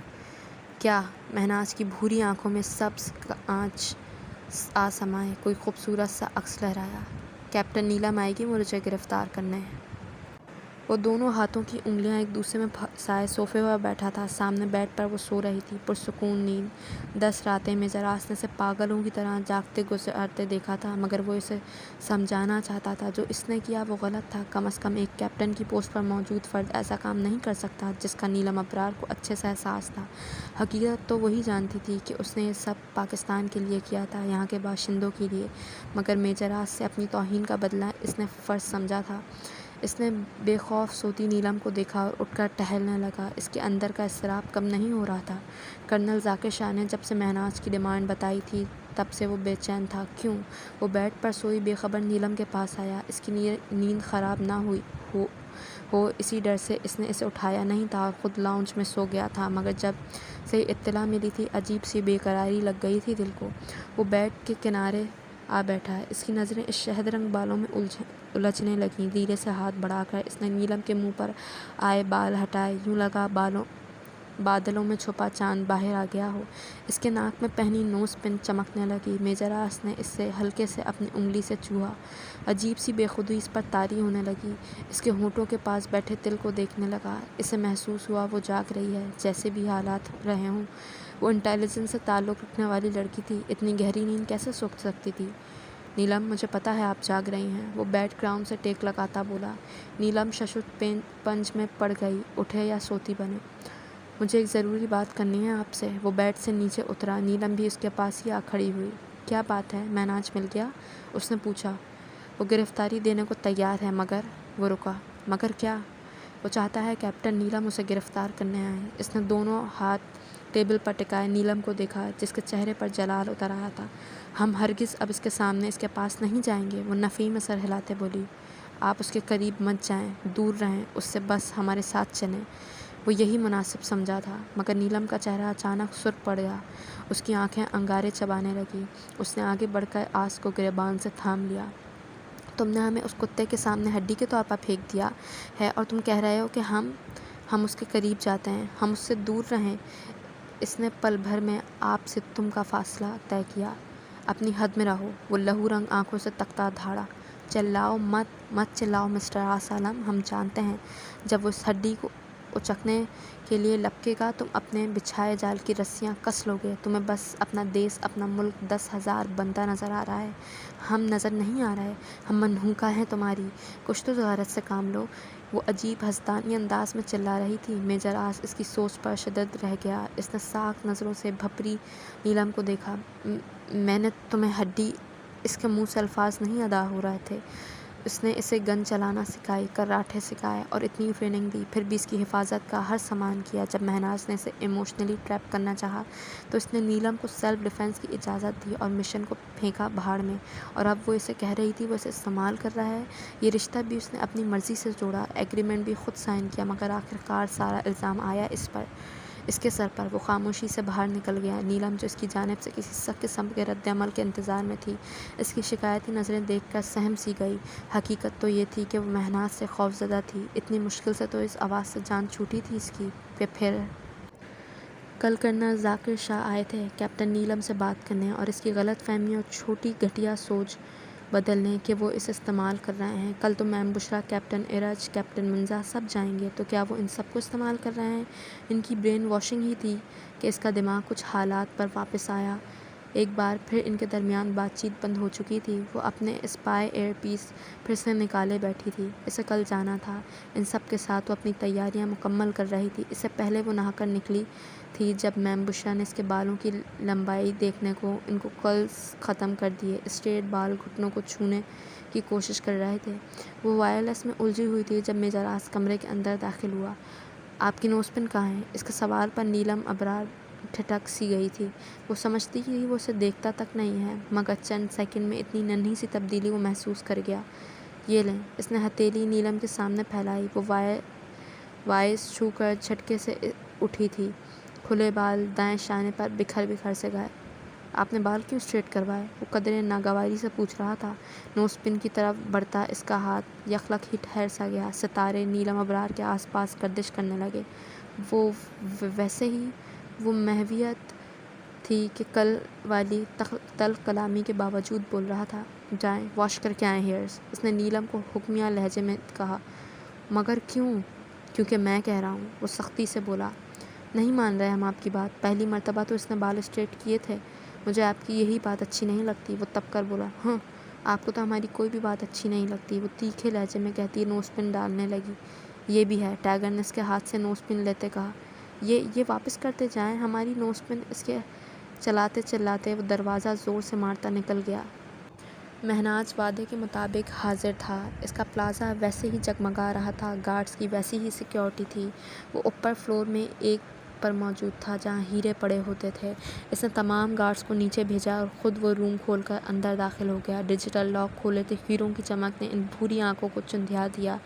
Speaker 1: کیا؟ مہناز کی بھوری آنکھوں میں سبز آنچ آ سمائے کوئی خوبصورت سا عکس لہرایا۔ کیپٹن نیلم آئے گی مجھے گرفتار کرنے۔ وہ دونوں ہاتھوں کی انگلیاں ایک دوسرے میں پھنسائے صوفے پر بیٹھا تھا۔ سامنے بیڈ پر وہ سو رہی تھی، پرسکون نیند۔ 10 راتیں میجر راس نے اسے پاگلوں کی طرح جاگتے گزارتے دیکھا تھا، مگر وہ اسے سمجھانا چاہتا تھا جو اس نے کیا وہ غلط تھا۔ کم از کم ایک کیپٹن کی پوسٹ پر موجود فرد ایسا کام نہیں کر سکتا جس کا نیلم ابرار کو اچھے سے احساس تھا۔ حقیقت تو وہی جانتی تھی کہ اس نے یہ سب پاکستان کے لیے کیا تھا، یہاں کے باشندوں کے لیے، مگر میجر راس سے اپنی توہین کا بدلہ اس نے فرض سمجھا تھا۔ اس نے بے خوف سوتی نیلم کو دیکھا اور اٹھ کر ٹہلنے لگا۔ اس کے اندر کا اضطراب کم نہیں ہو رہا تھا۔ کرنل ذاکر شاہ نے جب سے مہناز کی ڈیمانڈ بتائی تھی تب سے وہ بے چین تھا۔ کیوں؟ وہ بیڈ پر سوئی بے خبر نیلم کے پاس آیا۔ اس کی نیند خراب نہ ہوئی ہو اسی ڈر سے اس نے اسے اٹھایا نہیں تھا اور خود لاؤنج میں سو گیا تھا، مگر جب سے اطلاع ملی تھی عجیب سی بے قراری لگ گئی تھی دل کو۔ وہ بیڈ کے کنارے آ بیٹھا ہے۔ اس کی نظریں اس شہد رنگ بالوں میں الجھنے لگیں۔ دھیرے سے ہاتھ بڑھا کر اس نے نیلم کے منہ پر آئے بال ہٹائے، یوں لگا بادلوں میں چھپا چاند باہر آ گیا ہو۔ اس کے ناک میں پہنی نوز پن چمکنے لگی۔ میجر آس نے اس سے ہلکے سے اپنی انگلی سے چھوا۔ عجیب سی بے خودی اس پر طاری ہونے لگی۔ اس کے ہونٹوں کے پاس بیٹھے تل کو دیکھنے لگا۔ اسے محسوس ہوا وہ جاگ رہی ہے، جیسے بھی حالات رہے ہوں۔ وہ انٹیلیجنس سے تعلق رکھنے والی لڑکی تھی، اتنی گہری نیند کیسے سو سکتی تھی؟ نیلم، مجھے پتا ہے آپ جاگ رہی ہیں، وہ بیڈ گراؤنڈ سے ٹیک لگاتا بولا۔ نیلم ششوت پنج میں پڑ گئی، اٹھے یا سوتی بنے۔ مجھے ایک ضروری بات کرنی ہے آپ سے۔ وہ بیڈ سے نیچے اترا، نیلم بھی اس کے پاس ہی آ کھڑی ہوئی۔ کیا بات ہے؟ مہناز مل گیا؟ اس نے پوچھا۔ وہ گرفتاری دینے کو تیار ہے مگر… وہ رکا۔ مگر کیا؟ وہ چاہتا ہے کیپٹن نیلم اسے گرفتار کرنے آئے۔ اس نے دونوں ہاتھ ٹیبل پر ٹکائے نیلم کو دیکھا، جس کے چہرے پر جلال اتر آیا تھا۔ ہم ہرگز اب اس کے سامنے اس کے پاس نہیں جائیں گے، وہ نفی میں سر ہلاتے بولی۔ آپ اس کے قریب مت جائیں، دور رہیں اس سے، بس ہمارے ساتھ چلیں۔ وہ یہی مناسب سمجھا تھا، مگر نیلم کا چہرہ اچانک سرخ پڑ گیا۔ اس کی آنکھیں انگارے چبانے لگیں۔ اس نے آگے بڑھ کر آس کو گریبان سے تھام لیا۔ تم نے ہمیں اس کتے کے سامنے ہڈی کے طور پر پھینک دیا ہے اور تم کہہ رہے ہو کہ ہم اس کے قریب جاتے ہیں، ہم اس سے دور رہیں۔ اس نے پل بھر میں آپ سے تم کا فاصلہ طے کیا۔ اپنی حد میں رہو۔ وہ لہو رنگ آنکھوں سے تکتا دھاڑا۔ چلاؤ مت چلاؤ مسٹر آس عالم، ہم جانتے ہیں جب وہ اس ہڈی کو اچکنے کے لیے لپکے گا تم اپنے بچھائے جال کی رسیاں کس لو گے۔ تمہیں بس اپنا دیس، اپنا ملک، 10,000 بندہ نظر آ رہا ہے، ہم نظر نہیں آ رہے، ہم منہوکہ ہیں تمہاری، کچھ تو غیرت سے کام لو۔ وہ عجیب حسدانی انداز میں چلا رہی تھی۔ میجر آس اس کی سوچ پر شدید رہ گیا۔ اس نے ساکھ نظروں سے بھپری نیلم کو دیکھا۔ میں نے تمہیں ہڈی… اس کے منہ سے الفاظ نہیں ادا ہو رہے تھے۔ اس نے اسے گن چلانا سکھائی، کراٹے سکھائے اور اتنی ٹریننگ دی، پھر بھی اس کی حفاظت کا ہر سامان کیا۔ جب مہناز نے اسے ایموشنلی ٹریپ کرنا چاہا تو اس نے نیلم کو سیلف ڈیفینس کی اجازت دی اور مشن کو پھینکا بھاڑ میں۔ اور اب وہ اسے کہہ رہی تھی وہ اسے استعمال کر رہا ہے۔ یہ رشتہ بھی اس نے اپنی مرضی سے جوڑا، ایگریمنٹ بھی خود سائن کیا، مگر آخرکار سارا الزام آیا اس کے سر پر۔ وہ خاموشی سے باہر نکل گیا۔ نیلم، جو اس کی جانب سے کسی سخت قسم کے رد عمل کے انتظار میں تھی، اس کی شکایتی نظریں دیکھ کر سہم سی گئی۔ حقیقت تو یہ تھی کہ وہ مہناز سے خوفزدہ تھی۔ اتنی مشکل سے تو اس آواز سے جان چھوٹی تھی اس کی کہ پھر… کل کرنل ذاکر شاہ آئے تھے کیپٹن نیلم سے بات کرنے اور اس کی غلط فہمی اور چھوٹی گھٹیا سوچ بدلنے کہ وہ اسے استعمال کر رہے ہیں۔ کل تو میم بشریٰ، کیپٹن ارج، کیپٹن منزا سب جائیں گے، تو کیا وہ ان سب کو استعمال کر رہے ہیں؟ ان کی برین واشنگ ہی تھی کہ اس کا دماغ کچھ حالات پر واپس آیا۔ ایک بار پھر ان کے درمیان بات چیت بند ہو چکی تھی۔ وہ اپنے اسپائی ایئر پیس پھر سے نکالے بیٹھی تھی۔ اسے کل جانا تھا۔ ان سب کے ساتھ وہ اپنی تیاریاں مکمل کر رہی تھی۔ اس سے پہلے وہ نہا کر نکلی تھی جب میم بشریٰ نے اس کے بالوں کی لمبائی دیکھنے کو ان کو کلز ختم کر دیے۔ اسٹریٹ بال گھٹنوں کو چھونے کی کوشش کر رہے تھے۔ وہ وائرلیس میں الجھی ہوئی تھی جب میجر آس کمرے کے اندر داخل ہوا۔ آپ کی نوز پن کہاں ہے؟ اس کے سوال پر نیلم ابرار ٹھٹک سی گئی تھی۔ وہ سمجھتی کہ وہ اسے دیکھتا تک نہیں ہے، مگر چند سیکنڈ میں اتنی ننھی سی تبدیلی وہ محسوس کر گیا۔ یہ لیں۔ اس نے ہتھیلی نیلم کے سامنے پھیلائی۔ وہ وائس چھو کر جھٹکے سے اٹھی تھی۔ کھلے بال دائیں شانے پر بکھر سے گئے۔ آپ نے بال کیوں اسٹریٹ کروائے؟ وہ قدرے ناگواری سے پوچھ رہا تھا۔ نوز پن کی طرف بڑھتا اس کا ہاتھ یکلک ہی ٹھہر سا گیا۔ ستارے نیلم ابرار کے آس پاس گردش کرنے لگے۔ وہ ویسے ہی وہ محویت تھی کہ کل والی تلخ کلامی کے باوجود بول رہا تھا۔ جائیں واش کر کے آئیں ہیئرز، اس نے نیلم کو حکمیہ لہجے میں کہا۔ مگر کیوں؟ کیونکہ میں کہہ رہا ہوں، وہ سختی سے بولا۔ نہیں مان رہے ہم آپ کی بات؟ پہلی مرتبہ تو اس نے بال اسٹریٹ کیے تھے۔ مجھے آپ کی یہی بات اچھی نہیں لگتی؟ وہ تب کر بولا۔ ہاں، آپ کو تو ہماری کوئی بھی بات اچھی نہیں لگتی، وہ تیکھے لہجے میں کہتی نوز پن ڈالنے لگی۔ یہ بھی ہے، ٹائیگر نے اس کے ہاتھ سے نوز پن لیتے کہا۔ یہ واپس کرتے جائیں ہماری نوز پن، اس کے چلاتے وہ دروازہ زور سے مارتا نکل گیا۔ مہناز وعدے کے مطابق حاضر تھا۔ اس کا پلازہ ویسے ہی جگمگا رہا تھا، گارڈز کی ویسی ہی سیکیورٹی تھی۔ وہ اوپر فلور میں ایک پر موجود تھا جہاں ہیرے پڑے ہوتے تھے۔ اس نے تمام گارڈز کو نیچے بھیجا اور خود وہ روم کھول کر اندر داخل ہو گیا۔ ڈیجیٹل لاک کھولے تو ہیروں کی چمک نے ان بھوری آنکھوں کو چندھیا دیا۔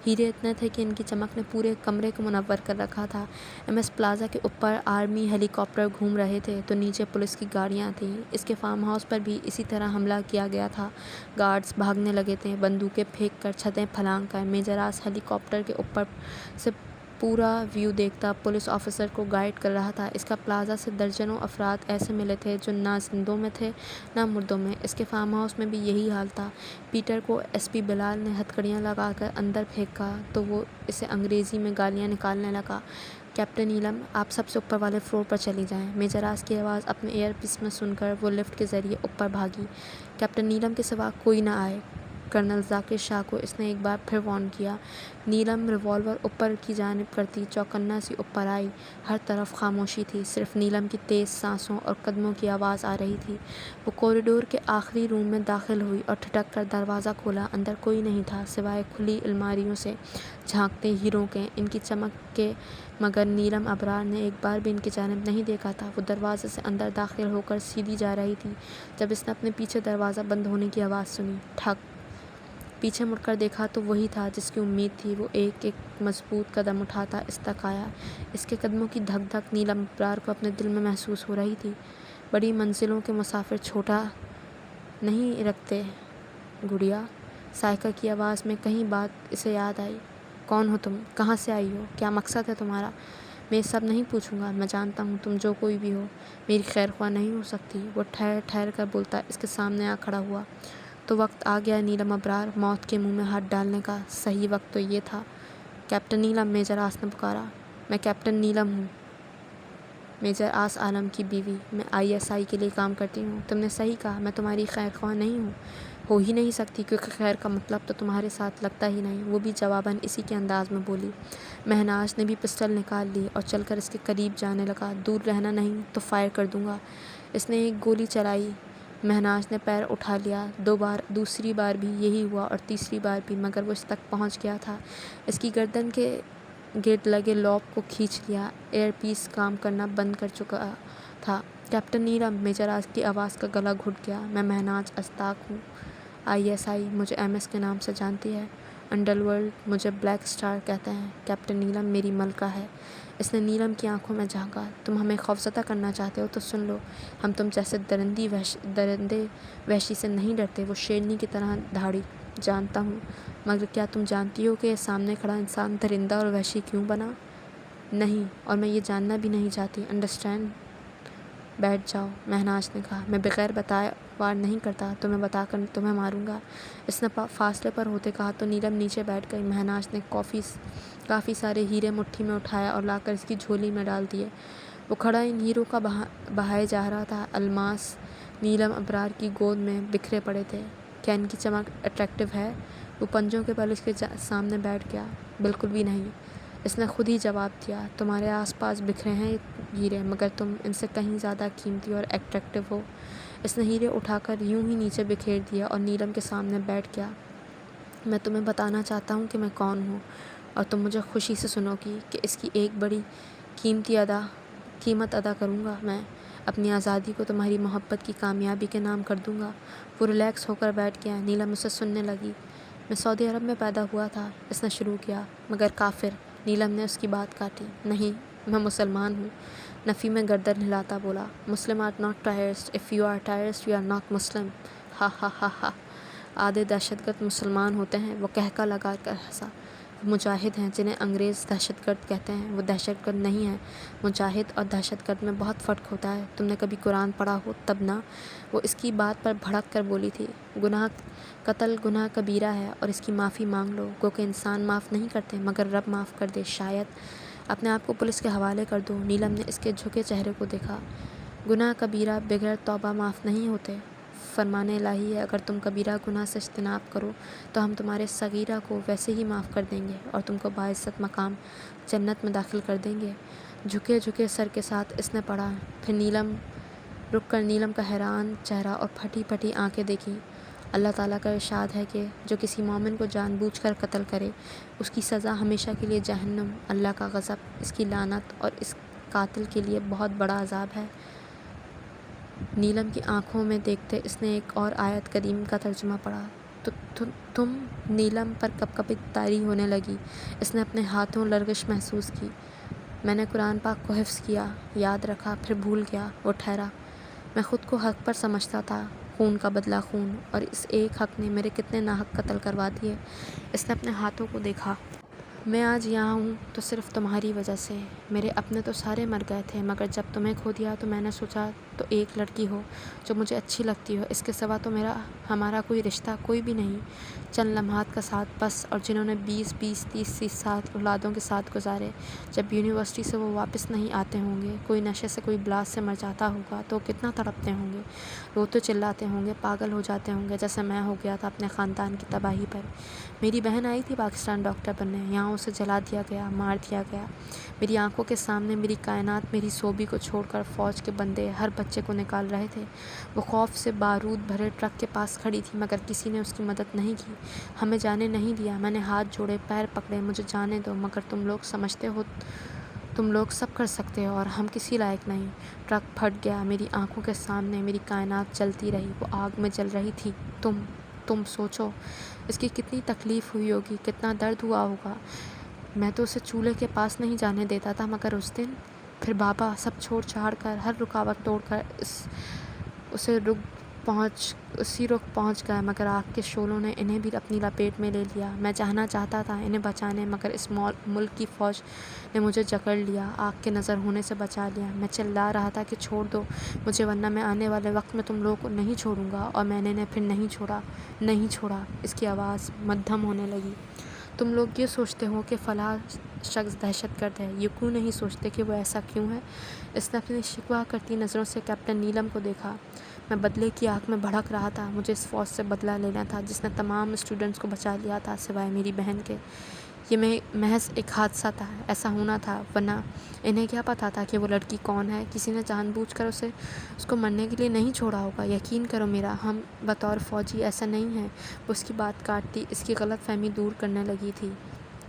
Speaker 1: ہیرے اتنے تھے کہ ان کی چمک نے پورے کمرے کو منور کر رکھا تھا۔ ایم ایس پلازا کے اوپر آرمی ہیلی کاپٹر گھوم رہے تھے تو نیچے پولیس کی گاڑیاں تھیں۔ اس کے فارم ہاؤس پر بھی اسی طرح حملہ کیا گیا تھا۔ گارڈز بھاگنے لگے تھے، بندوقیں پھینک کر، چھتیں پھلانگ کر۔ میجر آس ہیلی کاپٹر کے اوپر سے پورا ویو دیکھتا پولیس آفیسر کو گائیڈ کر رہا تھا۔ اس کا پلازا سے درجنوں افراد ایسے ملے تھے جو نہ زندوں میں تھے نہ مردوں میں۔ اس کے فارم ہاؤس میں بھی یہی حال تھا۔ پیٹر کو ایس پی بلال نے ہتھکڑیاں لگا کر اندر پھینکا تو وہ اسے انگریزی میں گالیاں نکالنے لگا۔ کیپٹن نیلم، آپ سب سے اوپر والے فلور پر چلی جائیں۔ میجر آس کی آواز اپنے ایئر پیس میں سن کر وہ لفٹ کے ذریعے اوپر بھاگی۔ کیپٹن نیلم کے سوا کوئی نہ آئے۔ کرنل ذاکر شاہ کو اس نے ایک بار پھر وارن کیا۔ نیلم ریوالور اوپر کی جانب کرتی چوکنا سی اوپر آئی۔ ہر طرف خاموشی تھی، صرف نیلم کی تیز سانسوں اور قدموں کی آواز آ رہی تھی۔ وہ کوریڈور کے آخری روم میں داخل ہوئی اور ٹھٹک کر دروازہ کھولا۔ اندر کوئی نہیں تھا سوائے کھلی الماریوں سے جھانکتے ہیروں کے، ان کی چمک کے، مگر نیلم ابرار نے ایک بار بھی ان کی جانب نہیں دیکھا تھا۔ وہ دروازے سے اندر داخل ہو کر سیدھی جا رہی تھی جب اس نے اپنے پیچھے دروازہ بند ہونے کی آواز سنی۔ ٹھک! پیچھے مڑ کر دیکھا تو وہی تھا جس کی امید تھی۔ وہ ایک ایک مضبوط قدم اٹھاتا اس تک آیا۔ اس کے قدموں کی دھک دھک نیلم ابرار کو اپنے دل میں محسوس ہو رہی تھی۔ بڑی منزلوں کے مسافر چھوٹا نہیں رکھتے گڑیا۔ سائیکہ کی آواز میں کہیں بات اسے یاد آئی۔ کون ہو تم؟ کہاں سے آئی ہو؟ کیا مقصد ہے تمہارا؟ میں یہ سب نہیں پوچھوں گا۔ میں جانتا ہوں تم جو کوئی بھی ہو میری خیر خواہ نہیں ہو سکتی۔ وہ ٹھہر ٹھہر کر بولتا اس کے سامنے آ کھڑا ہوا۔ تو وقت آ گیا نیلم ابرار، موت کے منہ میں ہاتھ ڈالنے کا۔ صحیح وقت تو یہ تھا۔ کیپٹن نیلم، میجر آس نے پکارا۔ میں کیپٹن نیلم ہوں، میجر آس عالم کی بیوی۔ میں ISI کے لیے کام کرتی ہوں۔ تم نے صحیح کہا، میں تمہاری خیر خواہ نہیں ہوں، ہو ہی نہیں سکتی کیونکہ خیر کا مطلب تو تمہارے ساتھ لگتا ہی نہیں۔ وہ بھی جواباً اسی کے انداز میں بولی۔ مہناز نے بھی پسٹل نکال لی اور چل کر اس کے قریب جانے لگا۔ دور رہنا نہیں تو فائر کر دوں گا۔ اس نے ایک گولی چلائی۔ مہناز نے پیر اٹھا لیا۔ 2 بار، دوسری بار بھی یہی ہوا اور تیسری بار بھی، مگر وہ اس تک پہنچ گیا تھا۔ اس کی گردن کے گرد لگے لوب کو کھینچ لیا۔ ایئر پیس کام کرنا بند کر چکا تھا۔ کیپٹن نیلم، میجر آس کی آواز کا گلا گھٹ گیا۔ میں مہناز اشتاق ہوں۔ ISI مجھے MS کے نام سے جانتی ہے۔ انڈر ورلڈ مجھے بلیک اسٹار کہتے ہیں۔ کیپٹن نیلم میری ملکہ ہے۔ اس نے نیلم کی آنکھوں میں جھانکا۔ تم ہمیں خوفزدہ کرنا چاہتے ہو تو سن لو، ہم تم جیسے درندے وحشی سے نہیں ڈرتے۔ وہ شیرنی کی طرح دھاڑی۔ جانتا ہوں، مگر کیا تم جانتی ہو کہ یہ سامنے کھڑا انسان درندہ اور وحشی کیوں بنا؟ نہیں، اور میں یہ جاننا بھی نہیں چاہتی۔ انڈرسٹینڈ؟ بیٹھ جاؤ، مہناز نے کہا۔ میں بغیر بتائے وار نہیں کرتا، تمہیں بتا کر تمہیں ماروں گا۔ اس نے فاصلے پر ہوتے کہا تو نیلم نیچے بیٹھ گئی۔ مہناز نے کافی سارے ہیرے مٹھی میں اٹھایا اور لا کر اس کی جھولی میں ڈال دیے۔ وہ کھڑا ان ہیروں کا بہائے جا رہا تھا۔ الماس نیلم ابرار کی گود میں بکھرے پڑے تھے۔ کیا ان کی چمک اٹریکٹیو ہے؟ وہ پنجوں کے بل اس کے سامنے بیٹھ گیا۔ بالکل بھی نہیں، اس نے خود ہی جواب دیا۔ تمہارے آس پاس بکھرے ہیں ہیرے، مگر تم ان سے کہیں زیادہ قیمتی اور اٹریکٹیو ہو۔ اس نے ہیرے اٹھا کر یوں ہی نیچے بکھیر دیا اور نیلم کے سامنے بیٹھ گیا۔ میں تمہیں بتانا چاہتا ہوں کہ میں کون ہوں، اور تم مجھے خوشی سے سنو گی کہ اس کی ایک بڑی قیمت ادا کروں گا۔ میں اپنی آزادی کو تمہاری محبت کی کامیابی کے نام کر دوں گا۔ وہ ریلیکس ہو کر بیٹھ گیا۔ نیلم اسے سننے لگی۔ میں سعودی عرب میں پیدا ہوا تھا، اس نے شروع کیا۔ مگر کافر، نیلم نے اس کی بات کاٹی۔ نہیں، میں مسلمان ہوں، نفی میں گردن ہلاتا بولا۔ Muslim are not terrorist, if you are terrorist you are not Muslim. ہا ہا ہا ہا۔ آدھے دہشت گرد مسلمان ہوتے ہیں، وہ قہقہ لگا کر ہنسا۔ وہ مجاہد ہیں جنہیں انگریز دہشت گرد کہتے ہیں، وہ دہشت گرد نہیں ہیں۔ مجاہد اور دہشت گرد میں بہت فرق ہوتا ہے، تم نے کبھی قرآن پڑھا ہو تب نہ۔ وہ اس کی بات پر بھڑک کر بولی تھی۔ قتل گناہ کبیرہ ہے اور اس کی معافی مانگ لو، گو کہ انسان معاف نہیں کرتے مگر رب معاف کر دے۔ شاید اپنے آپ کو پولیس کے حوالے کر دو۔ نیلم نے اس کے جھکے چہرے کو دیکھا۔ گناہ کبیرہ بغیر توبہ معاف نہیں ہوتے۔ فرمان الہی ہے، اگر تم کبیرہ گناہ سے اجتناب کرو تو ہم تمہارے صغیرہ کو ویسے ہی معاف کر دیں گے اور تم کو باعزت مقام جنت میں داخل کر دیں گے۔ جھکے سر کے ساتھ اس نے پڑھا۔ پھر رک کر نیلم کا حیران چہرہ اور پھٹی پھٹی آنکھیں دیکھیں۔ اللہ تعالیٰ کا ارشاد ہے کہ جو کسی مومن کو جان بوجھ کر قتل کرے اس کی سزا ہمیشہ کے لیے جہنم، اللہ کا غضب، اس کی لعنت اور اس قاتل کے لیے بہت بڑا عذاب ہے۔ نیلم کی آنکھوں میں دیکھتے اس نے ایک اور آیت کریم کا ترجمہ پڑھا۔ تم نیلم پر کپکپی طاری ہونے لگی۔ اس نے اپنے ہاتھوں لرزش محسوس کی۔ میں نے قرآن پاک کو حفظ کیا، یاد رکھا، پھر بھول گیا۔ وہ ٹھہرا۔ میں خود کو حق پر سمجھتا تھا، خون کا بدلہ خون، اور اس ایک حق نے میرے کتنے ناحق قتل کروا دیے۔ اس نے اپنے ہاتھوں کو دیکھا۔ میں آج یہاں ہوں تو صرف تمہاری وجہ سے۔ میرے اپنے تو سارے مر گئے تھے، مگر جب تمہیں کھو دیا تو میں نے سوچا تو ایک لڑکی ہو جو مجھے اچھی لگتی ہو، اس کے سوا تو ہمارا کوئی رشتہ کوئی بھی نہیں۔ چند لمحات کا ساتھ بس، اور جنہوں نے 20-30 سال اولادوں کے ساتھ گزارے، جب یونیورسٹی سے وہ واپس نہیں آتے ہوں گے، کوئی نشے سے، کوئی بلاس سے مر جاتا ہوگا تو کتنا تڑپتے ہوں گے، روتے چلاتے ہوں گے، پاگل ہو جاتے ہوں گے، جیسے میں ہو گیا تھا اپنے خاندان کی تباہی پر۔ میری بہن آئی تھی پاکستان ڈاکٹر بننے، یہاں اسے جلا دیا گیا، مار دیا گیا۔ میری آنکھوں کے سامنے میری کائنات، میری سوبی کو چھوڑ کر فوج کے بندے ہر بچے کو نکال رہے تھے۔ وہ خوف سے بارود بھرے ٹرک کے پاس کھڑی تھی، مگر کسی نے اس کی مدد نہیں کی، ہمیں جانے نہیں دیا۔ میں نے ہاتھ جوڑے، پیر پکڑے، مجھے جانے دو، مگر تم لوگ سمجھتے ہو تم لوگ سب کر سکتے ہو اور ہم کسی لائق نہیں۔ ٹرک پھٹ گیا، میری آنکھوں کے سامنے میری کائنات جلتی رہی، وہ آگ میں جل رہی تھی۔ تم سوچو اس کی کتنی تکلیف ہوئی ہوگی، کتنا درد ہوا ہوگا۔ میں تو اسے چولہے کے پاس نہیں جانے دیتا تھا، مگر اس دن پھر بابا سب چھوڑ چھاڑ کر، ہر رکاوٹ توڑ کر اسی رخ پہنچ گئے، مگر آگ کے شعلوں نے انہیں بھی اپنی لپیٹ میں لے لیا۔ میں جانا چاہتا تھا انہیں بچانے، مگر اس ملک کی فوج نے مجھے جکڑ لیا، آگ کے نظر ہونے سے بچا لیا۔ میں چلا رہا تھا کہ چھوڑ دو مجھے، ورنہ میں آنے والے وقت میں تم لوگوں کو نہیں چھوڑوں گا، اور میں نے پھر نہیں چھوڑا۔ اس کی آواز مدھم ہونے لگی۔ تم لوگ یہ سوچتے ہو کہ فلاں شخص دہشت گرد ہے، یہ کیوں نہیں سوچتے کہ وہ ایسا کیوں ہے؟ اس نے اپنی شکوہ کرتی نظروں سے کیپٹن نیلم کو دیکھا۔ میں بدلے کی آگ میں بھڑک رہا تھا، مجھے اس فوج سے بدلہ لینا تھا جس نے تمام اسٹوڈنٹس کو بچا لیا تھا سوائے میری بہن کے۔ یہ محض ایک حادثہ تھا، ایسا ہونا تھا، ورنہ انہیں کیا پتا تھا کہ وہ لڑکی کون ہے؟ کسی نے جان بوجھ کر اس کو مرنے کے لیے نہیں چھوڑا ہوگا، یقین کرو میرا، ہم بطور فوجی ایسا نہیں ہیں۔ وہ اس کی بات کاٹتی، اس کی غلط فہمی دور کرنے لگی تھی۔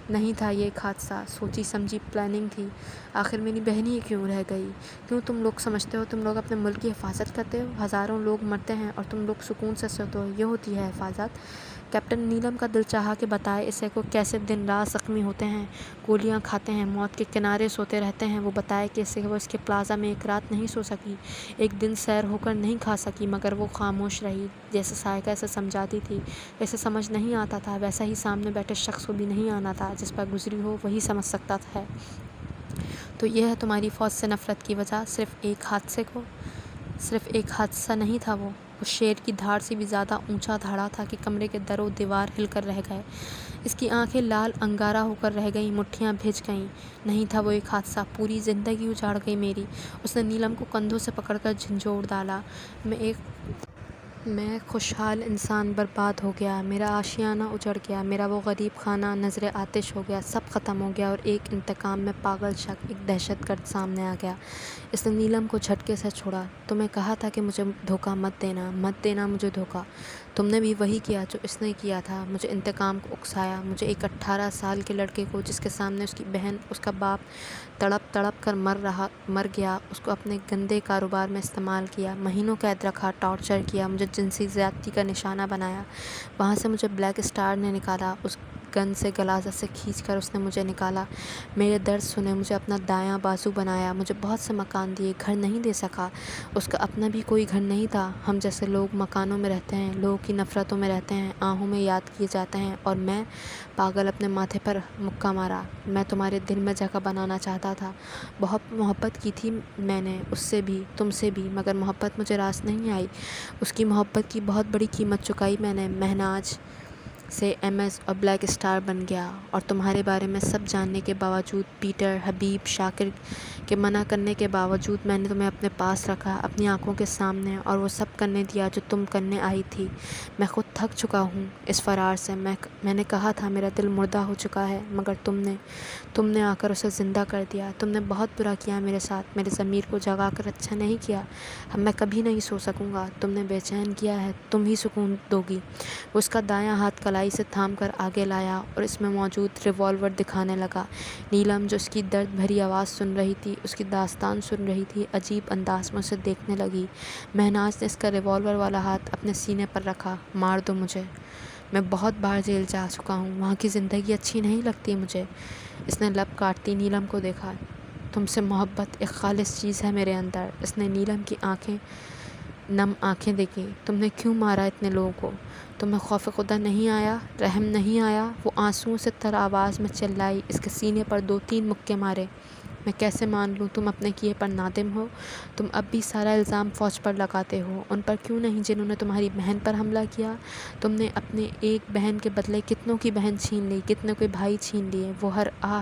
Speaker 1: نہیں تھا یہ ایک حادثہ، سوچی سمجھی پلاننگ تھی۔ آخر میری بہن ہی کیوں رہ گئی؟ کیوں تم لوگ سمجھتے ہو تم لوگ اپنے ملک کی حفاظت کرتے ہو؟ ہزاروں لوگ مرتے ہیں اور تم لوگ سکون سے سوتے ہو، یہ ہوتی ہے حفاظت؟ کیپٹن نیلم کا دل چاہا کہ بتائے اسے کو کیسے دن رات زخمی ہوتے ہیں، گولیاں کھاتے ہیں، موت کے کنارے سوتے رہتے ہیں۔ وہ بتائے کہ اسے وہ اس کے پلازا میں ایک رات نہیں سو سکی، ایک دن سیر ہو کر نہیں کھا سکی، مگر وہ خاموش رہی، جیسے سائیکا اسے سمجھاتی تھی۔ اسے سمجھ نہیں آتا تھا، ویسا ہی سامنے بیٹھے شخص کو بھی نہیں آنا تھا، جس پر گزری ہو وہی سمجھ سکتا ہے۔ تو یہ ہے تمہاری فوج سے نفرت کی وجہ، صرف ایک حادثہ نہیں تھا وہ شیر کی دھاڑ سے بھی زیادہ اونچا دھاڑا تھا کہ کمرے کے در و دیوار ہل کر رہ گئے، اس کی آنکھیں لال انگارہ ہو کر رہ گئیں، مٹھیاں بھیج گئیں۔ نہیں تھا وہ ایک حادثہ، پوری زندگی اجاڑ گئی میری۔ اس نے نیلم کو کندھوں سے پکڑ کر جھنجھوڑ ڈالا۔ میں ایک خوشحال انسان برباد ہو گیا، میرا آشیانہ اجڑ گیا، میرا وہ غریب خانہ نظر آتش ہو گیا، سب ختم ہو گیا، اور ایک انتقام میں پاگل شخص، ایک دہشت گرد سامنے آ گیا۔ اس نے نیلم کو جھٹکے سے چھوڑا۔ تمہیں کہا تھا کہ مجھے دھوکہ مت دینا مجھے دھوکہ۔ تم نے بھی وہی کیا جو اس نے کیا تھا، مجھے انتقام کو اکسایا، مجھے ایک 18 سال کے لڑکے کو جس کے سامنے اس کی بہن، اس کا باپ تڑپ کر مر گیا، اس کو اپنے گندے کاروبار میں استعمال کیا، مہینوں قید رکھا، ٹارچر کیا، مجھے جنسی زیادتی کا نشانہ بنایا، وہاں سے مجھے بلیک اسٹار نے نکالا، اس گن سے غلاظت سے کھینچ کر اس نے مجھے نکالا، میرے درد سنے، مجھے اپنا دایاں بازو بنایا، مجھے بہت سے مکان دیے، گھر نہیں دے سکا، اس کا اپنا بھی کوئی گھر نہیں تھا۔ ہم جیسے لوگ مکانوں میں رہتے ہیں، لوگوں کی نفرتوں میں رہتے ہیں، آہوں میں یاد کیے جاتے ہیں، اور میں پاگل اپنے ماتھے پر مکہ مارا۔ میں تمہارے دل میں جگہ بنانا چاہتا تھا، بہت محبت کی تھی میں نے اس سے بھی، تم سے بھی، مگر محبت مجھے راس نہیں آئی۔ اس کی محبت کی بہت بڑی قیمت چکائی میں نے، مہناز سے MS اور بلیک اسٹار بن گیا، اور تمہارے بارے میں سب جاننے کے باوجود، پیٹر، حبیب، شاکر کے منع کرنے کے باوجود، میں نے تمہیں اپنے پاس رکھا، اپنی آنکھوں کے سامنے، اور وہ سب کرنے دیا جو تم کرنے آئی تھی۔ میں خود تھک چکا ہوں اس فرار سے۔ میں نے کہا تھا میرا دل مردہ ہو چکا ہے، مگر تم نے آ کر اسے زندہ کر دیا۔ تم نے بہت برا کیا میرے ساتھ، میرے ضمیر کو جگا کر اچھا نہیں کیا۔ اب میں کبھی نہیں سو سکوں گا، تم نے بے چین کیا ہے، تم ہی سکون دو گی۔ وہ اس کا دایاں ہاتھ کلائی کلائی سے تھام کر آگے لایا اور اس میں موجود ریوالور دکھانے لگا۔ نیلم جو اس کی درد بھری آواز سن رہی تھی، اس کی داستان سن رہی تھی، عجیب انداز میں اسے دیکھنے لگی۔ مہناز نے اس کا ریوالور والا ہاتھ اپنے سینے پر رکھا۔ مار دو مجھے، میں بہت بار جیل جا چکا ہوں، وہاں کی زندگی اچھی نہیں لگتی مجھے۔ اس نے لب کاٹتی نیلم کو دیکھا۔ تم سے محبت ایک خالص چیز ہے میرے اندر۔ اس نے نیلم کی نم آنکھیں دیکھی۔ تم نے کیوں مارا اتنے لوگوں کو؟ تمہیں خوف خدا نہیں آیا، رحم نہیں آیا؟ وہ آنسوؤں سے تر آواز میں چلائی۔ اس کے سینے پر 2-3 مکے مارے۔ میں کیسے مان لوں تم اپنے کیے پر نادم ہو؟ تم اب بھی سارا الزام فوج پر لگاتے ہو، ان پر کیوں نہیں جنہوں نے تمہاری بہن پر حملہ کیا؟ تم نے اپنے ایک بہن کے بدلے کتنوں کی بہن چھین لی، کتنے کوئی بھائی چھین لیے۔ وہ ہر آہ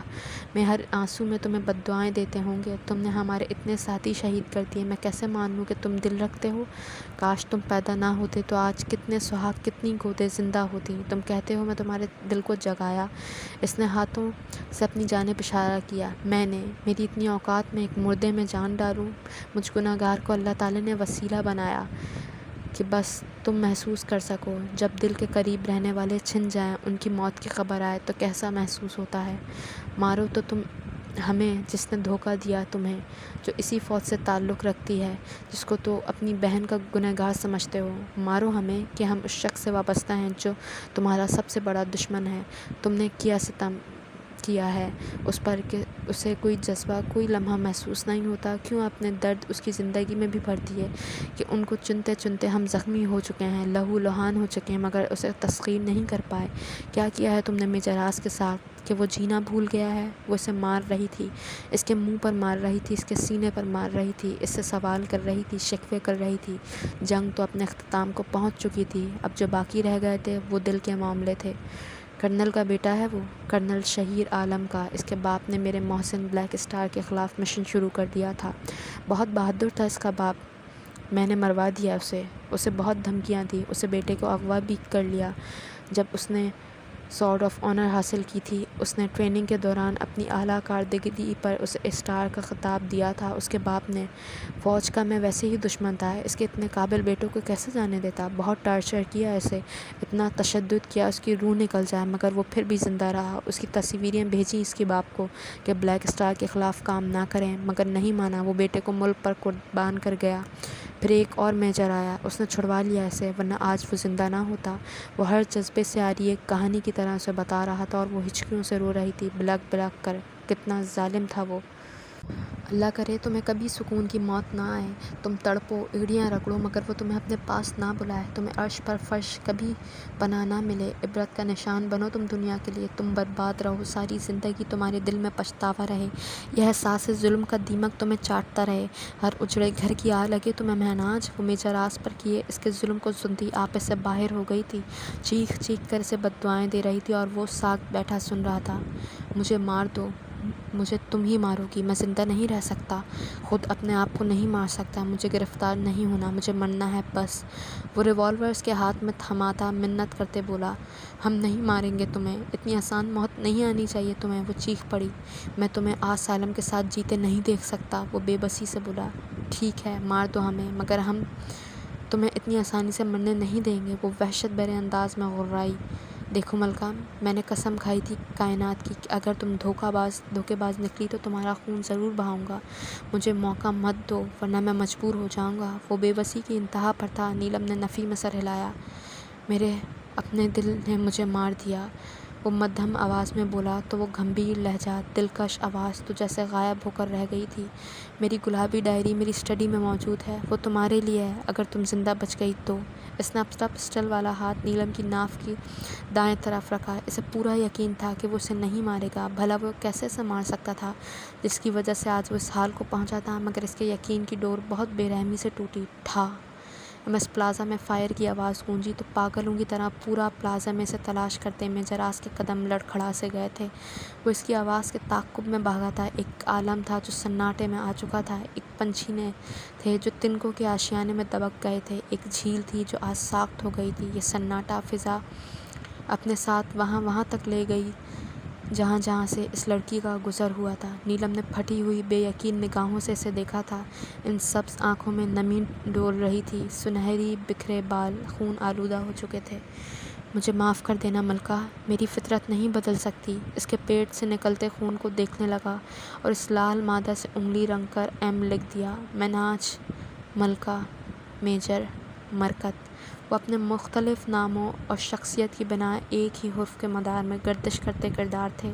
Speaker 1: میں، ہر آنسو میں تمہیں بددعائیں دیتے ہوں گے۔ تم نے ہمارے اتنے ساتھی شہید کر دیے، میں کیسے مان لوں کہ تم دل رکھتے ہو؟ کاش تم پیدا نہ ہوتے تو آج کتنے سہاگ، کتنی گودیں زندہ ہوتی۔ تم کہتے ہو میں تمہارے دل کو جگایا۔ اس نے ہاتھوں سے اپنی جانب اشارہ کیا۔ میں نے، میری اتنی اوقات میں ایک مردے میں جان ڈالوں؟ مجھ گناہگار کو اللہ تعالیٰ نے وسیلہ بنایا کہ بس تم محسوس کر سکو، جب دل کے قریب رہنے والے چھن جائیں، ان کی موت کی خبر آئے تو کیسا محسوس ہوتا ہے۔ مارو تو تم ہمیں جس نے دھوکہ دیا تمہیں، جو اسی فوج سے تعلق رکھتی ہے جس کو تو اپنی بہن کا گنہگار سمجھتے ہو۔ مارو ہمیں کہ ہم اس شخص سے وابستہ ہیں جو تمہارا سب سے بڑا دشمن ہے۔ تم نے کیا ستم کیا ہے اس پر کہ اسے کوئی جذبہ، کوئی لمحہ محسوس نہیں ہوتا؟ کیوں اپنے درد اس کی زندگی میں بھی بھرتی ہے کہ ان کو چنتے چنتے ہم زخمی ہو چکے ہیں، لہو لہان ہو چکے ہیں، مگر اسے تسخیر نہیں کر پائے؟ کیا کیا ہے تم نے میجراس کے ساتھ کہ وہ جینا بھول گیا ہے؟ وہ اسے مار رہی تھی، اس کے منہ پر مار رہی تھی، اس کے سینے پر مار رہی تھی، اس سے سوال کر رہی تھی، شکوے کر رہی تھی۔ جنگ تو اپنے اختتام کو پہنچ چکی تھی، اب جو باقی رہ گئے تھے وہ دل کے معاملے تھے۔ کرنل کا بیٹا ہے وہ، کرنل شہیر عالم کا۔ اس کے باپ نے میرے محسن بلیک اسٹار کے خلاف مشن شروع کر دیا تھا۔ بہت بہادر تھا اس کا باپ، میں نے مروا دیا اسے بہت دھمکیاں دی، اسے بیٹے کو اغوا بھی کر لیا۔ جب اس نے سارڈ آف آنر حاصل کی تھی، اس نے ٹریننگ کے دوران اپنی اعلیٰ کارکردگی پر اسے اسٹار کا خطاب دیا تھا۔ اس کے باپ نے، فوج کا میں ویسے ہی دشمن تھا، اس کے اتنے قابل بیٹوں کو کیسے جانے دیتا؟ بہت ٹارچر کیا اسے، اتنا تشدد کیا اس کی روح نکل جائے، مگر وہ پھر بھی زندہ رہا۔ اس کی تصویریں بھیجیں اس کے باپ کو کہ بلیک اسٹار کے خلاف کام نہ کریں، مگر نہیں مانا۔ وہ بیٹے کو ملک پر قربان کر گیا۔ پھر ایک اور میجر آیا، اس نے چھڑوا لیا اسے، ورنہ آج وہ زندہ نہ ہوتا۔ وہ ہر جذبے سے آ رہی ایک کہانی کی طرح اسے بتا رہا تھا اور وہ ہچکیوں سے رو رہی تھی، بلک بلک کر۔ کتنا ظالم تھا وہ! اللہ کرے تمہیں کبھی سکون کی موت نہ آئے، تم تڑپو، ایڑیاں رگڑو، مگر وہ تمہیں اپنے پاس نہ بلائے، تمہیں عرش پر فرش کبھی پناہ نہ ملے۔ عبرت کا نشان بنو تم دنیا کے لیے، تم برباد رہو، ساری زندگی تمہارے دل میں پچھتاوا رہے، یہ احساس ظلم کا دیمک تمہیں چاٹتا رہے، ہر اجڑے گھر کی آگ لگے تمہیں مہناز۔ وہ میجراس پر کیے اس کے ظلم کو سنتی آپے سے باہر ہو گئی تھی، چیخ چیخ کر اسے بددعائیں دے رہی تھی اور وہ ساکت بیٹھا سن رہا تھا۔ مجھے مار دو، مجھے تم ہی مارو گی، میں زندہ نہیں رہ سکتا، خود اپنے آپ کو نہیں مار سکتا، مجھے گرفتار نہیں ہونا، مجھے مرنا ہے بس۔ وہ ریوالور اس کے ہاتھ میں تھماتا منت کرتے بولا، ہم نہیں ماریں گے تمہیں، اتنی آسان موت نہیں آنی چاہیے تمہیں۔ وہ چیخ پڑی، میں تمہیں آج سالم کے ساتھ جیتے نہیں دیکھ سکتا۔ وہ بے بسی سے بولا، ٹھیک ہے مار دو ہمیں، مگر ہم تمہیں اتنی آسانی سے مرنے نہیں دیں گے۔ وہ وحشت بھرے انداز میں غرائی، دیکھو ملکہ، میں نے قسم کھائی تھی کائنات کی کہ اگر تم دھوکے باز نکلی تو تمہارا خون ضرور بہاؤں گا، مجھے موقع مت دو ورنہ میں مجبور ہو جاؤں گا۔ وہ بے بسی کی انتہا پر تھا۔ نیلم نے نفی میں سر ہلایا، میرے اپنے دل نے مجھے مار دیا۔ وہ مدھم آواز میں بولا تو وہ گھمبیر لہجہ، دلکش آواز تو جیسے غائب ہو کر رہ گئی تھی۔ میری گلابی ڈائری میری اسٹڈی میں موجود ہے، وہ تمہارے لیے ہے اگر تم زندہ بچ گئی تو۔ اس نے اپنا پسٹل والا ہاتھ نیلم کی ناف کی دائیں طرف رکھا۔ اسے پورا یقین تھا کہ وہ اسے نہیں مارے گا، بھلا وہ کیسے اسے مار سکتا تھا جس کی وجہ سے آج وہ اس حال کو پہنچا تھا، مگر اس کے یقین کی ڈور بہت بے رحمی سے ٹوٹی۔ ٹھا! اس پلازا میں فائر کی آواز گونجی تو پاگلوں کی طرح پورا پلازا میں سے تلاش کرتے میجراس کے قدم لڑکھڑا سے گئے تھے۔ وہ اس کی آواز کے تعاقب میں بھاگا تھا۔ ایک عالم تھا جو سناٹے میں آ چکا تھا، ایک پنچھینے تھے جو تنکوں کے آشیانے میں دبک گئے تھے، ایک جھیل تھی جو آج ساکت ہو گئی تھی۔ یہ سناٹا فضا اپنے ساتھ وہاں تک لے گئی جہاں جہاں سے اس لڑکی کا گزر ہوا تھا۔ نیلم نے پھٹی ہوئی بے یقین نگاہوں سے اسے دیکھا تھا۔ ان سبز آنکھوں میں نمی ڈول رہی تھی، سنہری بکھرے بال خون آلودہ ہو چکے تھے۔ مجھے معاف کر دینا ملکہ، میری فطرت نہیں بدل سکتی۔ اس کے پیٹ سے نکلتے خون کو دیکھنے لگا اور اس لال مادہ سے انگلی رنگ کر ایم لکھ دیا۔ میناج ملکہ میجر مرکت۔ وہ اپنے مختلف ناموں اور شخصیت کی بنا ایک ہی حرف کے مدار میں گردش کرتے کردار تھے۔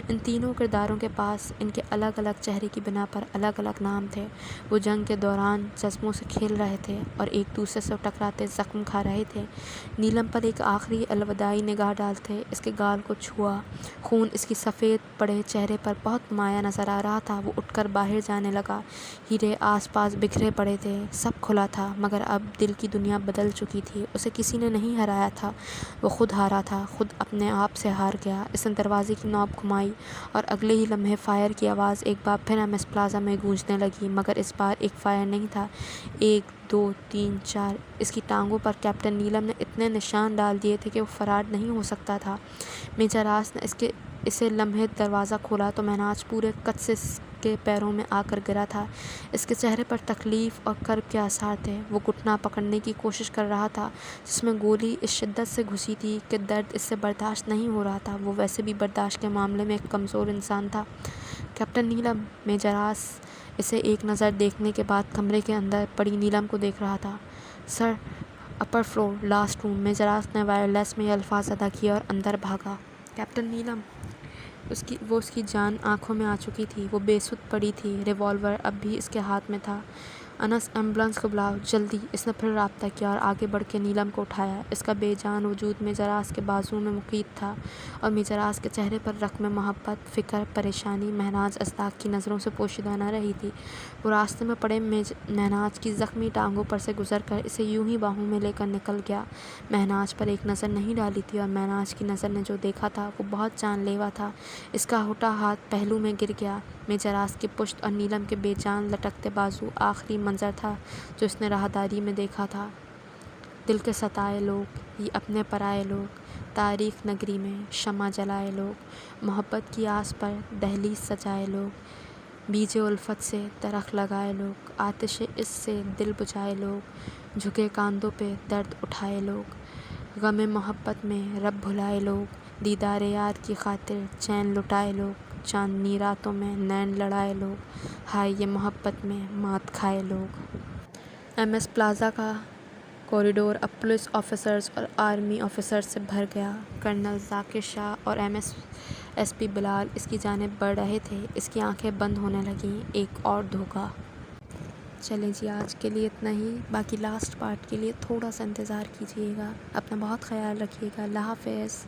Speaker 1: ان تینوں کرداروں کے پاس ان کے الگ الگ چہرے کی بنا پر الگ الگ نام تھے۔ وہ جنگ کے دوران جذبوں سے کھیل رہے تھے اور ایک دوسرے سے ٹکراتے زخم کھا رہے تھے۔ نیلم پر ایک آخری الوداعی نگاہ ڈالتے اس کے گال کو چھوا۔ خون اس کی سفید پڑے چہرے پر بہت نمایاں نظر آ رہا تھا۔ وہ اٹھ کر باہر جانے لگا۔ ہیرے آس پاس بکھرے پڑے تھے، سب کھلا تھا، مگر اب دل کی دنیا بدل چکی تھی۔ اسے کسی نے نہیں ہرایا تھا، وہ خود ہارا تھا، خود اپنے آپ سے ہار گیا۔ اس نے دروازے کی نوب گھمائی اور اگلے ہی لمحے فائر کی آواز ایک بار پھر ایم ایس پلازا میں گونجنے لگی، مگر اس بار ایک فائر نہیں تھا، 1 2 3 4۔ اس کی ٹانگوں پر کیپٹن نیلم نے اتنے نشان ڈال دیے تھے کہ وہ فرار نہیں ہو سکتا تھا۔ میجر راس نے اسے لمحے دروازہ کھولا تو میناج پورے کچ سے اس کے پیروں میں آ کر گرا تھا۔ اس کے چہرے پر تکلیف اور کرب کے آثار تھے۔ وہ گھٹنا پکڑنے کی کوشش کر رہا تھا جس میں گولی اس شدت سے گھسی تھی کہ درد اس سے برداشت نہیں ہو رہا تھا۔ وہ ویسے بھی برداشت کے معاملے میں ایک کمزور انسان تھا۔ کیپٹن نیلم۔ میجر راس اسے ایک نظر دیکھنے کے بعد کمرے کے اندر پڑی نیلم کو دیکھ رہا تھا۔ سر، اپر فلور، لاسٹ روم۔ میجر راس نے وائرلیس میں یہ الفاظ ادا کیے اور اندر بھاگا۔ کیپٹن نیلم۔ وہ اس کی جان آنکھوں میں آ چکی تھی۔ وہ بے سدھ پڑی تھی، ریوالور اب بھی اس کے ہاتھ میں تھا۔ انس، ایمبولینس کو بلاؤ، جلدی۔ اس نے پھر رابطہ کیا اور آگے بڑھ کے نیلم کو اٹھایا۔ اس کا بے جان وجود میجر راس کے بازو میں مقید تھا اور میجر راس کے چہرے پر رقم محبت، فکر، پریشانی مہناز ازداق کی نظروں سے پوشیدہ نہ رہی تھی۔ وہ راستے میں پڑے مہناج کی زخمی ٹانگوں پر سے گزر کر اسے یوں ہی باہوں میں لے کر نکل گیا۔ مہناج پر ایک نظر نہیں ڈالی تھی اور مہناج کی نظر نے جو دیکھا تھا وہ بہت جان لیوا تھا۔ اس کا ہٹا ہاتھ پہلو میں گر گیا۔ میجر راس کی پشت اور نیلم کے بے جان لٹکتے بازو آخری منظر تھا جو اس نے راہداری میں دیکھا تھا۔ دل کے ستائے لوگ، یہ اپنے پرائے لوگ، تاریخ نگری میں شمع جلائے لوگ، محبت کی آس پر دہلیز سجائے لوگ، بیج الفت سے درخت لگائے لوگ، آتش عشق سے دل بجھائے لوگ، جھکے کاندھوں پہ درد اٹھائے لوگ، غم محبت میں رب بھلائے لوگ، دیدار یار کی خاطر چین لٹائے لوگ، چاندنی راتوں میں نین لڑائے لوگ، ہائے یہ محبت میں مات کھائے لوگ۔ ایم ایس پلازا کا کوریڈور اب پولیس آفیسرز اور آرمی آفیسرز سے بھر گیا۔ کرنل ذاکر شاہ اور ایس پی بلال اس کی جانب بڑھ رہے تھے۔ اس کی آنکھیں بند ہونے لگیں۔ ایک اور دھوکہ۔ چلیں جی، آج کے لیے اتنا ہی۔ باقی لاسٹ پارٹ کے لیے تھوڑا سا انتظار کیجیے گا۔ اپنا بہت خیال رکھیے گا۔ اللہ حافظ۔